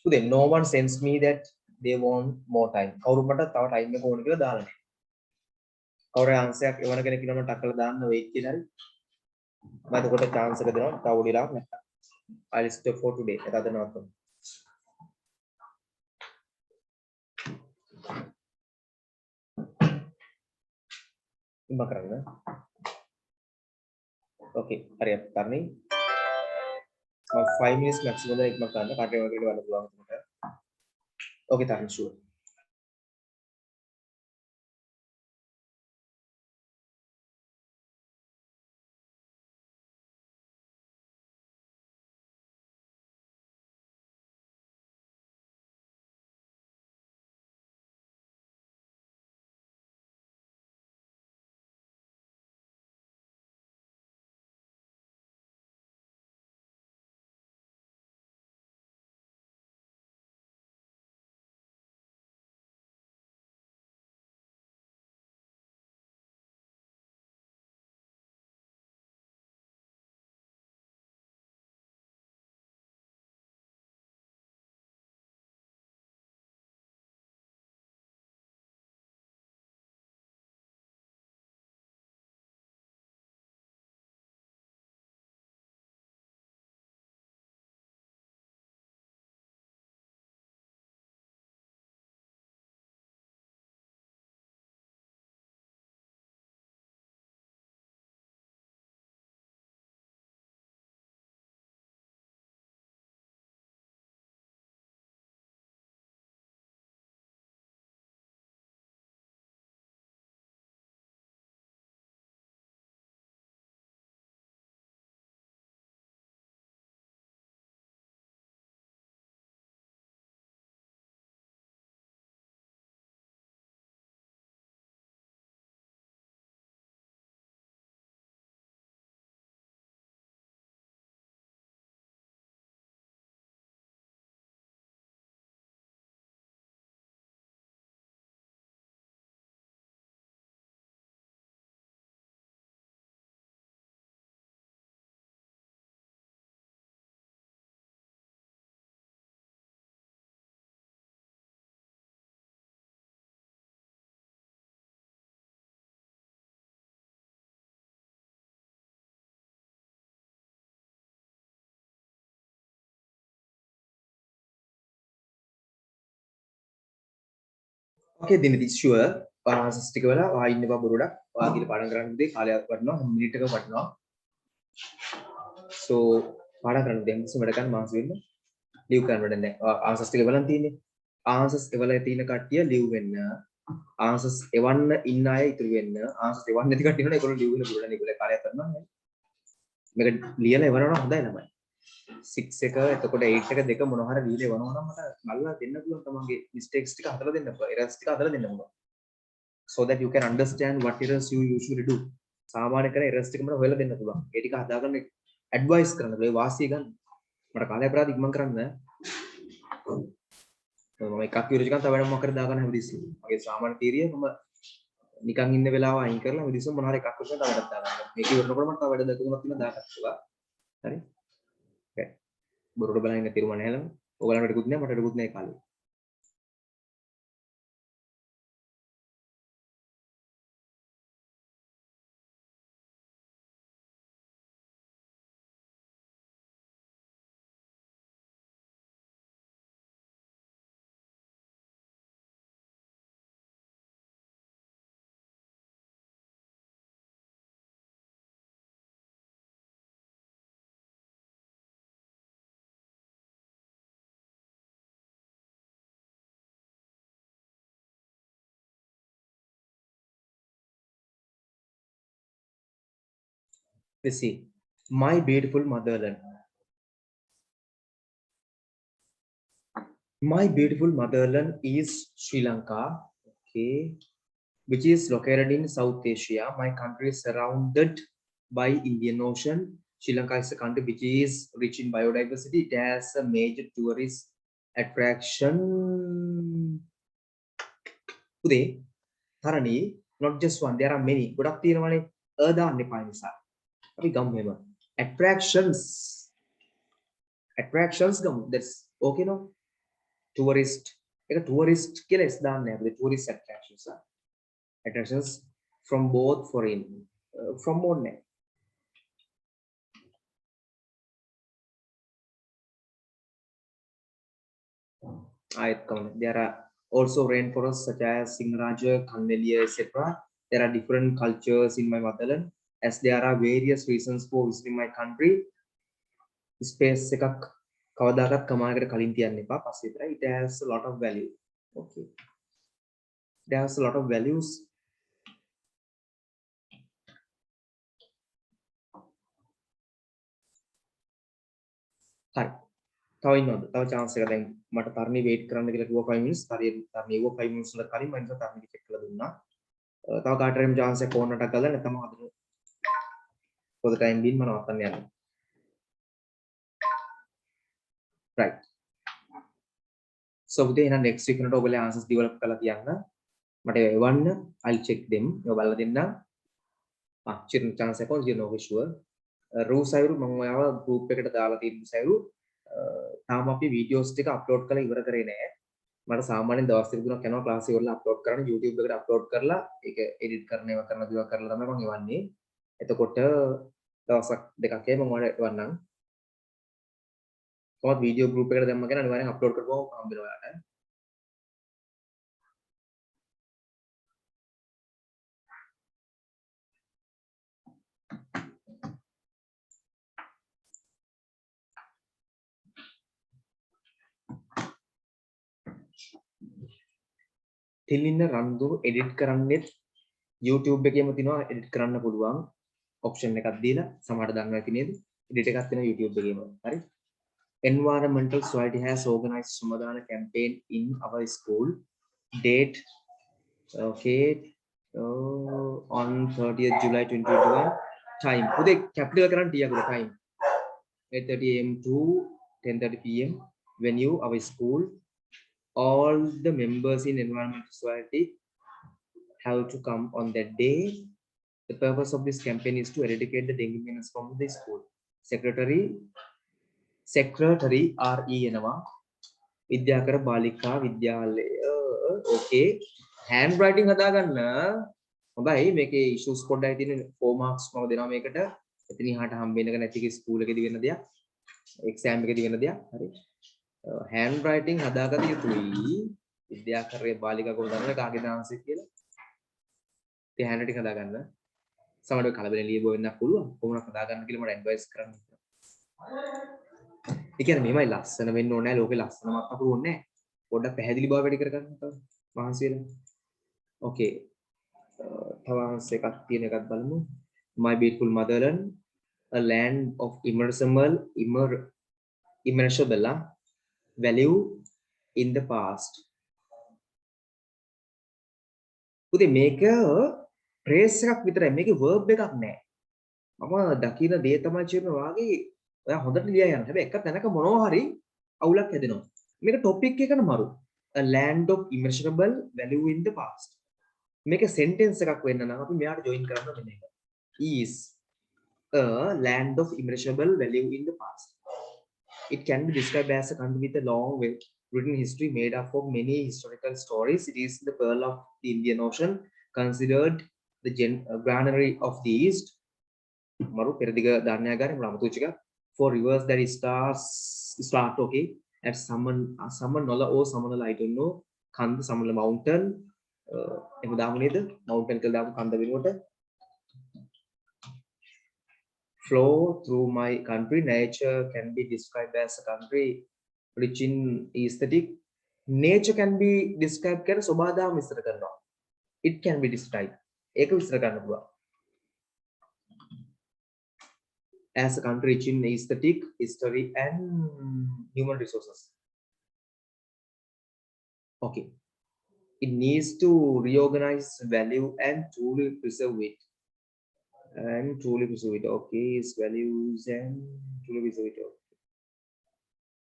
So then no one sends me that they want more time. කවුරු මට තව time එක ඕන කියලා දාලා නැහැ. කවුරු answer එකක් එවන කෙනෙක් ඉන්නවනම් ටක් කරලා දාන්න wait කියලා හරි. මම එතකොට chance එක දෙනවා තව උඩිලාක් නැත්තම්. I'll stop for today. ඒක අද නවත්තමු. ඉම්බ කරන්න. Okay. හරියට කරන්නේ. මම 5 minutes maximum එක ඉක්ම කරන්න කාටේ වගේ වල පුළුවන් උන්ට. Okay තරන් sure. Okay දිනදි sure ආන්සර්ස් ටික වෙලා ආ ඉන්න බා බොරුඩක් ඔයා කියලා පාඩම් කරන්න දෙයි කාලයක් වටනවා මිනිත් එකක් වටනවා. So පාඩම් කරන්න දෙන්න කිසිම වැඩ ගන්න මාස වෙන්න ලීව් කරන්න වැඩ නැහැ. ආන්සර්ස් ටික බලන් තියෙන්නේ. ආන්සර්ස් එවලා තියෙන කට්ටිය ලීව් වෙන්න. ආන්සර්ස් එවන්න ඉන්න අය ඉතුරු වෙන්න. ආන්සර්ස් එවන්න නැති කට්ටිය ඉන්නවනේ ඒගොල්ලෝ ලීව් වෙන්න පුළුවන්. ඒගොල්ලෝ කාලයක් කරනවා නේ. මේක ලියලා එවනවා හොඳයි ළමයි. 6 එක එතකොට 8 එක දෙක මොනවා හරි ලියලා එවනවා නම් මට බලලා දෙන්න පුළුවන් තමන්ගේ mistakes ටික හදලා දෙන්න පුළුවන්. errors ටික හදලා දෙන්න පුළුවන්. So that you can understand what errors you usually do. සාමාන්‍ය කරන errors ටික මට හොයලා දෙන්න පුළුවන්. ඒ ටික හදාගන්න advice කරන්න. ඒ වාසිය ගන්න. මට කාලය අපරාධ ඉක්මන් කරන්න. මම එකක් විරජකන් තව වෙනම මොකක්ද දාගන්න හැමදෙස්සෙම. මගේ සාමාන්‍ය තීරිය මම නිකන් ඉන්න වෙලාව අයින් කරලා හැමදෙස්සෙම මොනවා හරි එකක් විතර තව වැඩක් දාගන්න. මේක ඉවරනකොට මට තව වැඩ දෙක තුනක් තියෙනවා දාගන්නවා. හරි? okay. බොරුඩ බලන්න ඉන්න තිරුම නැහැ ළම. ඔයගලන්ට ටිකුත් නෑ මට ටිකුත් නෑ කාලේ. Let's see. My beautiful motherland. My beautiful motherland is Sri Lanka. Okay. Which is located in South Asia. My country is surrounded by Indian Ocean. Sri Lanka is a country which is rich in biodiversity. It has a major tourist attraction. Today, Tharani, not just one, there are many. Good afternoon, attractions. Attractions, that's okay, no? Tourist. Tourist, the tourist attractions. Attractions from both foreign, from more name. There are also rainforests such as Singaraja, Kandeliya, etc. There are different cultures in my motherland. As there are various reasons for visiting my country, space එකක් කවදාකවත් කමායකට කලින් තියන්න එපා. පස්සේ විතරයි. It has a lot of value. Okay. It has a lot of values. හරි. තව ඉන්නවද? තව chance එක දැන් මට තරණි wait කරන්න කියලා කිව්වා 5 minutes. තරණි ඒව 5 minutes වල කලින් මම ඉතින් තරණි check කරලා දුන්නා. තව කාට හරි chance එක ඕනටක් ගාලා නැත්නම් හදන්න. for the time being මම නවත්තන්න යනවා. Right. So උදේ එහෙනම් next week වලට ඔයගොල්ලෝ answers develop කරලා තියන්න. මට එවන්න. I'll check them. ඔය බලලා දෙන්න. චිරන් chance එක on you know sure. රූ සයිරු මම ඔයාව group එකට දාලා තියෙන සයිරු තාම අපි videos ටික upload කරලා ඉවර කරේ නෑ. මට සාමාන්‍යයෙන් දවස් දෙක තුනක් යනවා class එක වල upload කරන්න YouTube එකට upload කරලා ඒක edit කරන ඒවා කරන දේවල් කරලා තමයි මම එවන්නේ. එතකොට දවසක් දෙකක් මම ඔයාලට එවන්නම්. කොහොමද video group එකට දැම්ම කියන අනිවාර්යෙන් upload කරපුවම හම්බ වෙනවා ඔයාලට. තිලින්න රන්දුරු edit කරන්නෙත් YouTube එකේම තියෙනවා edit කරන්න පුළුවන් option එකක් දීලා සමහරට දන්නවා ඇති නේද edit එකක් තියෙනවා YouTube එකේම හරි Environmental Society has organized Samadhana campaign in our school date okay on 30th July 2021 time උදේ capital කරන්න ටිකක් time 8:30 am to 10:30 pm venue our school all the members in Environmental Society have to come on that day. The purpose of this campaign is to eradicate the dengue menace from the school. Secretary RE එනවා. විද්‍යාකර බාලිකා විද්‍යාලය. Okay. Handwriting හදාගන්න. හොඳයි මේකේ issues පොඩ්ඩයි තියෙන 4 marks මම දෙනවා මේකට. එතන ඉහාට හම්බ වෙනක නැති ස්කූල් එකේදී වෙන දෙයක්. exam එකේදී වෙන දෙයක්. හරි. handwriting හදාගන්න යුතුයි. විද්‍යාකරයේ බාලිකා කොහොමද දන්නවද කාගේ දාන්සෙක් කියලා? ඒ handwriting හදාගන්න. සමහරව කලබලෙන් ලියපුව වෙන්න පුළුවන්. කොහොමද හදාගන්න කියලා මට advice කරන්න. ඒ කියන්නේ මේමයි ලස්සන වෙන්න ඕනේ නැහැ. ලෝකේ ලස්සනමක් අපු ඕනේ නැහැ. පොඩ්ඩක් පැහැදිලි බව වැඩි කරගන්න තමයි. මහන්සි වෙලා. Okay. තව answer එකක් තියෙන එකක් බලමු. My beautiful motherland, a land of immeasurable value in the past. උදේ මේක phrase එකක් විතරයි මේකේ verb එකක් නැහැ. මම දකින්න දේ තමයි කියන වාගේ ඔයා හොඳට ලියා යන්න. හැබැයි එක තැනක මොනවා හරි අවුලක් හැදෙනවා. මේක topic එකන මරු. A land of immeasurable value in the past. මේක sentence එකක් වෙන්න නම් අපි මෙයාට join කරන්න මෙන්න එක. Is a land of immeasurable value in the past. It can be described as a country with a long written history made up of many historical stories. It is the pearl of the Indian Ocean, considered the granary of the East. Maru peradiga danyagari mulamutuchika for rivers that start okay at Samanola or Samanala, I don't know. Kanda Samala mountain. Mountain Kanda Vinota. Flow through my country. Nature can be described as a country rich in aesthetic. Nature can be described as Sobada Mr. Kanda. It can be described. Eka Mr. Kanda. as a country rich in aesthetic, history, and human resources. Okay. It needs to reorganize value and truly preserve it. And truly preserve it. Okay, its values and truly preserve it. Okay.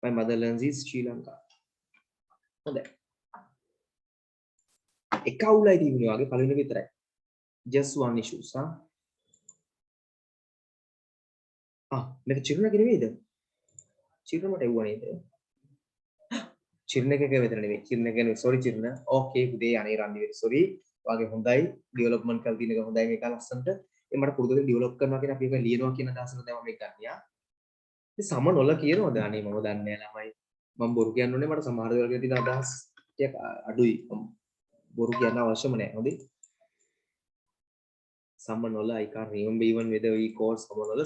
My motherland is Sri Lanka. හොඳයි. එක අවුලයි තිබුණේ වගේ පළවෙනි එක විතරයි. Just one issue. මේක චිරුණගේ නෙවෙයිද? චිරුණ මට එවුවා නේද? චිරුණ එක විතර නෙවෙයි. චිරුණ කියන්නේ sorry චිරුණ. Okay පුතේ අනේ රන්දිවේ sorry. වාගේ හොඳයි ඩෙවලොප්මන්ට් කරලා තියෙන එක හොඳයි මේක ලස්සනට. ඒ මට පුරුදු වෙලා ඩෙවලොප් කරනවා කියන අපි එක ලියනවා කියන අදහසට තමයි මේක ගන්නියා. මේ සම නොල කියනවද? අනේ මම දන්නේ නැහැ ළමයි. මම බොරු කියන්න ඕනේ මට සමහර දේවල් ගැන තියෙන අදහස් ටික අඩුයි. බොරු කියන්න අවශ්‍යම නැහැ. හොඳයි. Samanola I can't remember even whether we call Samanola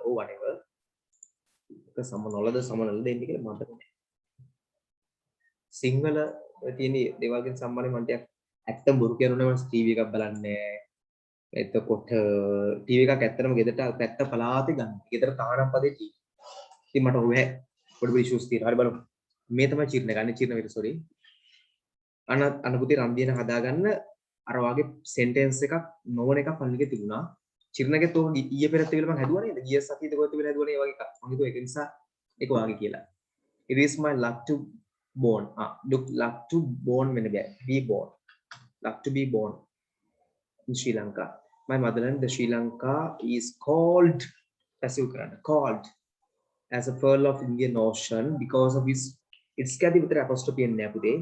or whatever. ඒක සමනොලද සමනොල දෙන්නේ කියලා මතක නැහැ. සිංහල තියෙන දේවල් ගැන සම්බන්ධයෙන් මම ටිකක් ඇත්තම බොරු කියනෝනේ මම ටීවී එකක් බලන්නේ. එතකොට ටීවී එකක් ඇත්තටම ගෙදරට පැත්ත පලාතේ ගන්න. ගෙදර තානම් පදේ ටීවී. ඉතින් මට ඔය පොඩි ඉෂුස් තියෙනවා. හරි බලමු. මේ තමයි චිරණ ගන්න චිරණ විතර sorry. අනුපුතේ රන්දියන හදාගන්න අර වාගේ සෙන්ටෙන්ස් එකක් නොවන එකක් පල්ලිගේ තිබුණා. චිරණගෙත් ඔක ඊයේ පෙරත් වෙල මම හැදුවා නේද? ගිය සතියේද කොහෙද වෙල හැදුවා නේ ඒ වගේ එකක්. මම හිතුවා ඒක නිසා ඒක වාගේ කියලා. It is my luck to born. Luck to born වෙන බෑ. Be born. Luck to be born in Sri Lanka. My motherland, the Sri Lanka, is called called as a pearl of Indian Ocean because of its කැදි විතර apostrophe එන්නේ නැහැ පුතේ.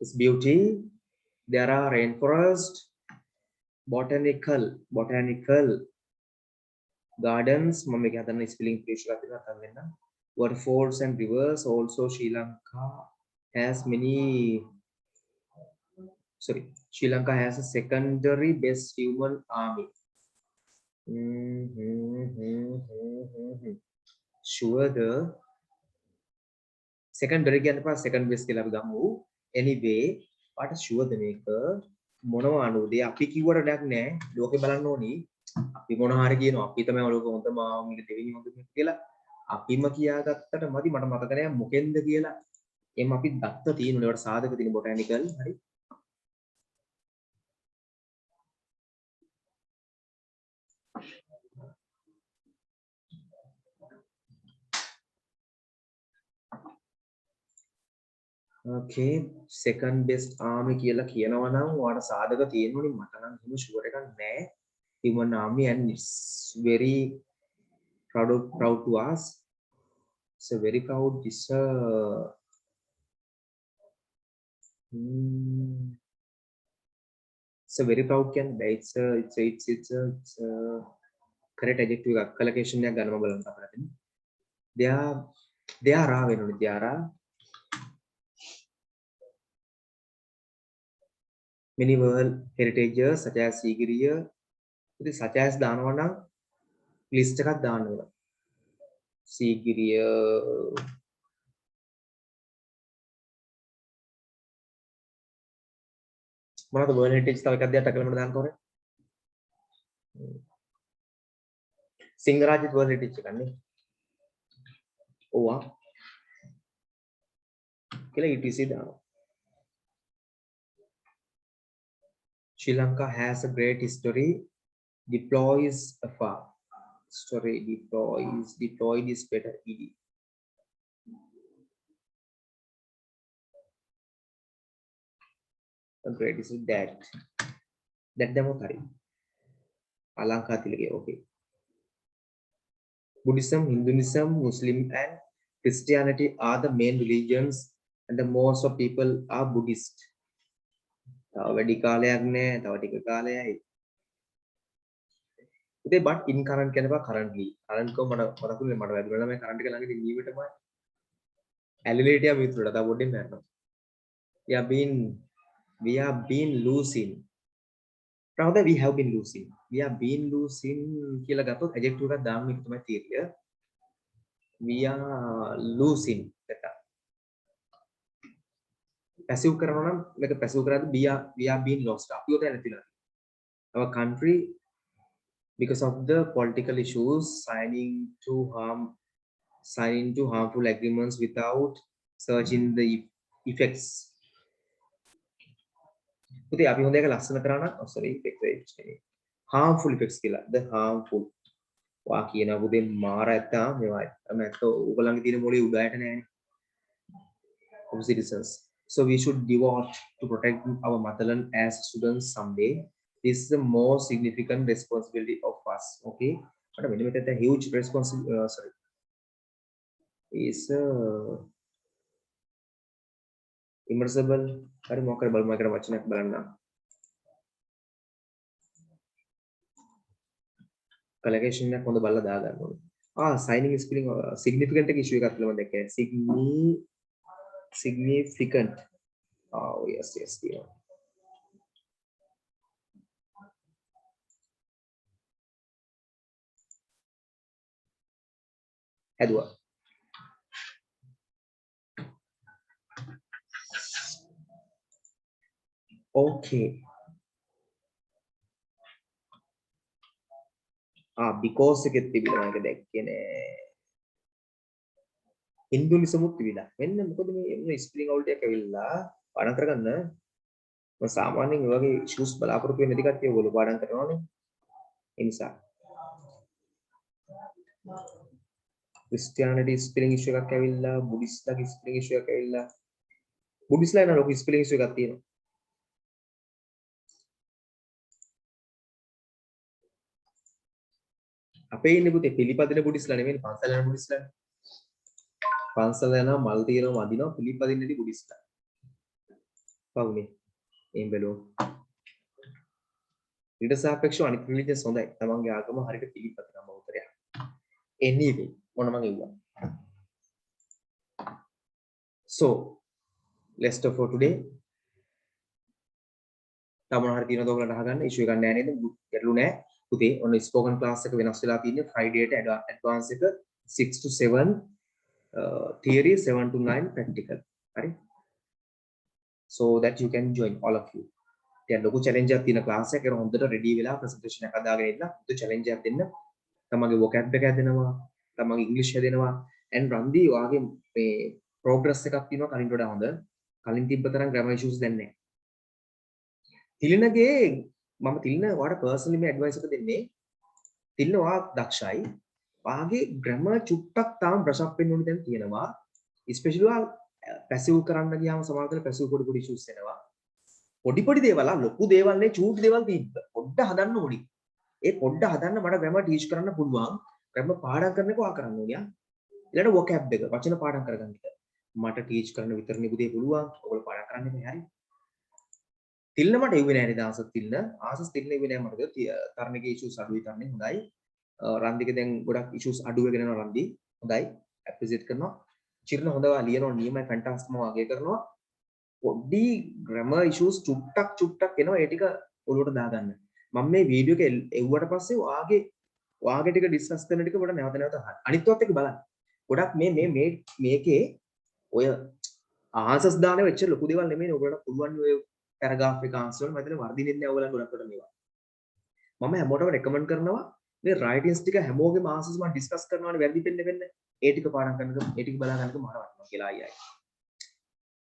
Its beauty. There are rainforest, botanical gardens. මම මේක හදන්න spelling ඉංග්‍රීසි එකක් දෙනවා අතන වෙන්න. Waterfalls and rivers. Also Sri Lanka has a secondary best human army. Sure the secondary කියන්නේ පස්සේ second best කියලා අපි ගමු. Anyway පාට ෂුවර්ද මේක මොනවා අනුවද අපි කිව්වට වැඩක් නැහැ ලෝකේ බලන්න ඕනි අපි මොන හරි කියනවා අපි තමයි ලෝකෙ හොඳම මේක දෙවෙනි හොඳම කියලා අපිම කියාගත්තට මදි මට මතක නැහැ මොකෙන්ද කියලා එම් අපි දත්ත තියෙනවා ඒවට සාධක තියෙන බොටැනිකල් හරි okay second best army කියලා කියනවා නම් ඔයාලට සාධක තියෙනවනේ මට නම් එහෙම ෂුවර් එකක් නැහැ human army and it's very proud to us. So very proud. It's very proud can be. It's a correct adjective. Collocation या गाना बोलना पड़ता है. They are raw. They are many world heritages such as Sigiriya. Such as दानवाना list का दानवाना. Sigiriya. මොනවද world heritage තව එකක් දෙයක් අකලමට දාන්න ඕනේ සිංහරාජිත් world heritage එකක් නේ ඕවා කියලා ETC දානවා Sri Lanka has a great history deploys afar story deployed is better ed a great is that demo thari alanka tilage okay Buddhism Hinduism Muslim and Christianity are the main religions and the most of people are Buddhist වැඩි කාලයක් නෑ තව ටික කාලයයි ඉතින් but in current කියනවා currently current කො මට වැදුනා මම current එක ළඟදී නියමිතම ඇලිලේටියා මිතුරට තව පොඩ්ඩක් මරනවා we have been losing rather we have been losing කියලා ගත්තොත් adjective එකක් දාන්න එක තමයි තීරිය we are losing that passive කරනවා නම් මේක passive කරද්දී we are being lost අපි උතන නැතිලා our country because of the political issues, signing to harmful agreements without searching the effects. පුතේ අපි හොඳ එක ලස්සන කරා නම් sorry effects නෙමෙයි. harmful effects කියලා. The harmful. වා කියනවා පුතේ මාර ඇත්තා මේවායි. මම ඇත්ත ඕගොල්ලන්ගේ තියෙන මොලේ උඩයට නෑනේ. Of citizens. So we should devote to protect our motherland as students someday. This is the most significant responsibility of us. Okay. But when we take a huge responsibility, sorry, is immersible. Hari මොකද බලමු එකට වචනයක් බලන්න. Collocation එකක් හොඳ බලලා දා ගන්න ඕනේ. signing spelling significant එක issue එකක් කියලා මම දැක්කේ. Significant. Oh yes, yeah. Edward. Okay. Because එකෙත් තිබිලා මම දැක්කේ නෑ. හින්දුනිසමුත් තිබිලා. මෙන්න මොකද මේ ස්පෙලිං අවුල්ට් එකක් ඇවිල්ලා පාඩම් කරගන්න මම සාමාන්‍යයෙන් මේ වගේ ඉෂුස් බලාපොරොත්තු වෙන්නේ නැති කට්ටිය ඔයගොල්ලෝ පාඩම් කරනවානේ. ඒ නිසා ක්‍රිස්තියානිටි ස්පෙලිං ඉෂු එකක් ඇවිල්ලා, බුද්දිස්ලාගේ ස්පෙලිං ඉෂු එකක් ඇවිල්ලා. බුද්දිස්ලා නේද ලොකු ස්පෙලිං ඉෂු එකක් තියෙනවා. අපේ ඉන්නේ පුතේ පිළිපදින බුද්දිස්ලා නෙමෙයි පන්සල් යන බුද්දිස්ලා. පන්සල් යනවා මල් තියනවා වදිනවා පිළිපදින්නදී බුද්දිස්ලා. පවුනේ. එම් බැලුවා. ඊට සාපේක්ෂව අනිත් රිලිජන්ස් හොඳයි. තමන්ගේ ආගම හරියට පිළිපදිනවා බෞද්ධරයා. anyway මොන මම කිව්වා. So let's stop for today. තමන් හරිය තියෙනවද ඔයගලන්ට අහගන්න ඉෂුව එකක් නෑ නේද? ගැටලු නෑ. පුතේ ඔන්න ස්පෝකන් ක්ලාස් එක වෙනස් වෙලා තියෙන්නේ Friday ට ඇඩ්වාන්ස් එක 6 to 7 theory 7 to 9 practical. හරි? So that you can join all of you. දැන් ලොකු challenge එකක් තියෙන ක්ලාස් එකක හොඳට ready වෙලා presentation එක හදාගෙන ඉන්න. පුතේ challenge එකක් දෙන්න. තමන්ගේ vocab එක හැදෙනවා. තමන්ගේ English හැදෙනවා. and රන්දි ඔයාගේ මේ progress එකක් තියෙනවා කලින්ට වඩා හොඳ. කලින් තිබ්බ තරම් grammar issues දැන් නැහැ. තිලිනගේ මම තිලින ඔයාට personally මේ advice එක දෙන්නේ. තිලින ඔයා දක්ෂයි. ඔයාගේ grammar චුට්ටක් තාම brush up වෙන්න ඕනේ දැන් තියෙනවා. especially ඔයා passive කරන්න ගියාම සමහරවිට passive පොඩි issues එනවා. පොඩි දේවල් ලොකු දේවල් නේ චූටි දේවල් තිබ්බ. පොඩ්ඩ හදන්න ඕනි. ඒ පොඩ්ඩ හදන්න මට grammar teach කරන්න පුළුවන්. grammar පාඩම් කරන එක ඔයා කරන්න ඕනියා. ඊළඟ vocab එක වචන පාඩම් කරගන්න එක. මට teach කරන්න විතරනේ පුතේ පුළුවන්. ඔයගොල්ලෝ පාඩම් කරන්න එපා හරි. තිල්න මට එව්වේ නැහැ නේද ආසස් තිල්න. ආසස් තිල්න එව්වේ නැහැ මට. තරණගේ issues අඩුයි තරණේ හොඳයි. රන්දික දැන් ගොඩක් issues අඩු වෙගෙන යනවා රන්දි. හොඳයි. appreciate කරනවා. චිරණ හොඳවා ලියනවා නියමයි fantastic මම වගේ කරනවා. පොඩි grammar issues චුට්ටක් එනවා ඒ ටික ඔලුවට දාගන්න. මම මේ වීඩියෝ එක එව්වට පස්සේ වාගේ ටික ඩිස්කස් කරන ටික පොඩ නැවත අහන්න. අනිත්වත් එක බලන්න. ගොඩක් මේකේ ඔය ආන්සර්ස් දාන වෙච්ච ලොකු දේවල් නෙමෙයි ඔයගොල්ලන්ට පුළුවන් ඔය පැරග්‍රාෆ් එක ආන්සර් වල මම හිතන්නේ වර්ධින්නේ නැහැ ඔයගොල්ලන් ගොඩක් කොට මේවා. මම හැමෝටම රෙකමන්ඩ් කරනවා මේ රයිටින්ග්ස් ටික හැමෝගෙම ආන්සර්ස් මම ඩිස්කස් කරනවානේ වැරදි වෙන්න. ඒ ටික පාඩම් කරනකොට ඒ ටික බලා ගන්නක මාර වටිනවා කියලා අයියයි.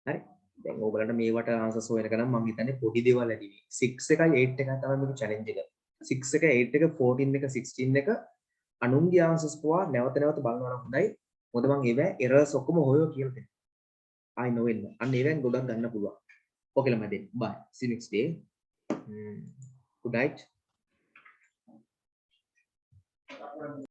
හරි. දැන් ඕගලන්ට මේවට ආන්සර්ස් හොයනක නම් මම හිතන්නේ පොඩි දේවල් ඇති වෙයි. 6 එකයි 8 එකයි තමයි මේක චැලෙන්ජ් එක. 6 එක 8 එක 14 එක 16 එක අනුන්ගේ ආන්සර්ස් පවා නැවත බලනවා නම් හොඳයි. මොකද මම ඒවැ එරර්ස් ඔක්කොම හොයෝ කියලා දෙන්න. I know it. අන්න ඒවෙන් ගොඩක් ගන්න පුළුවන්. Okay ලා මම bye. See you next day. Good night.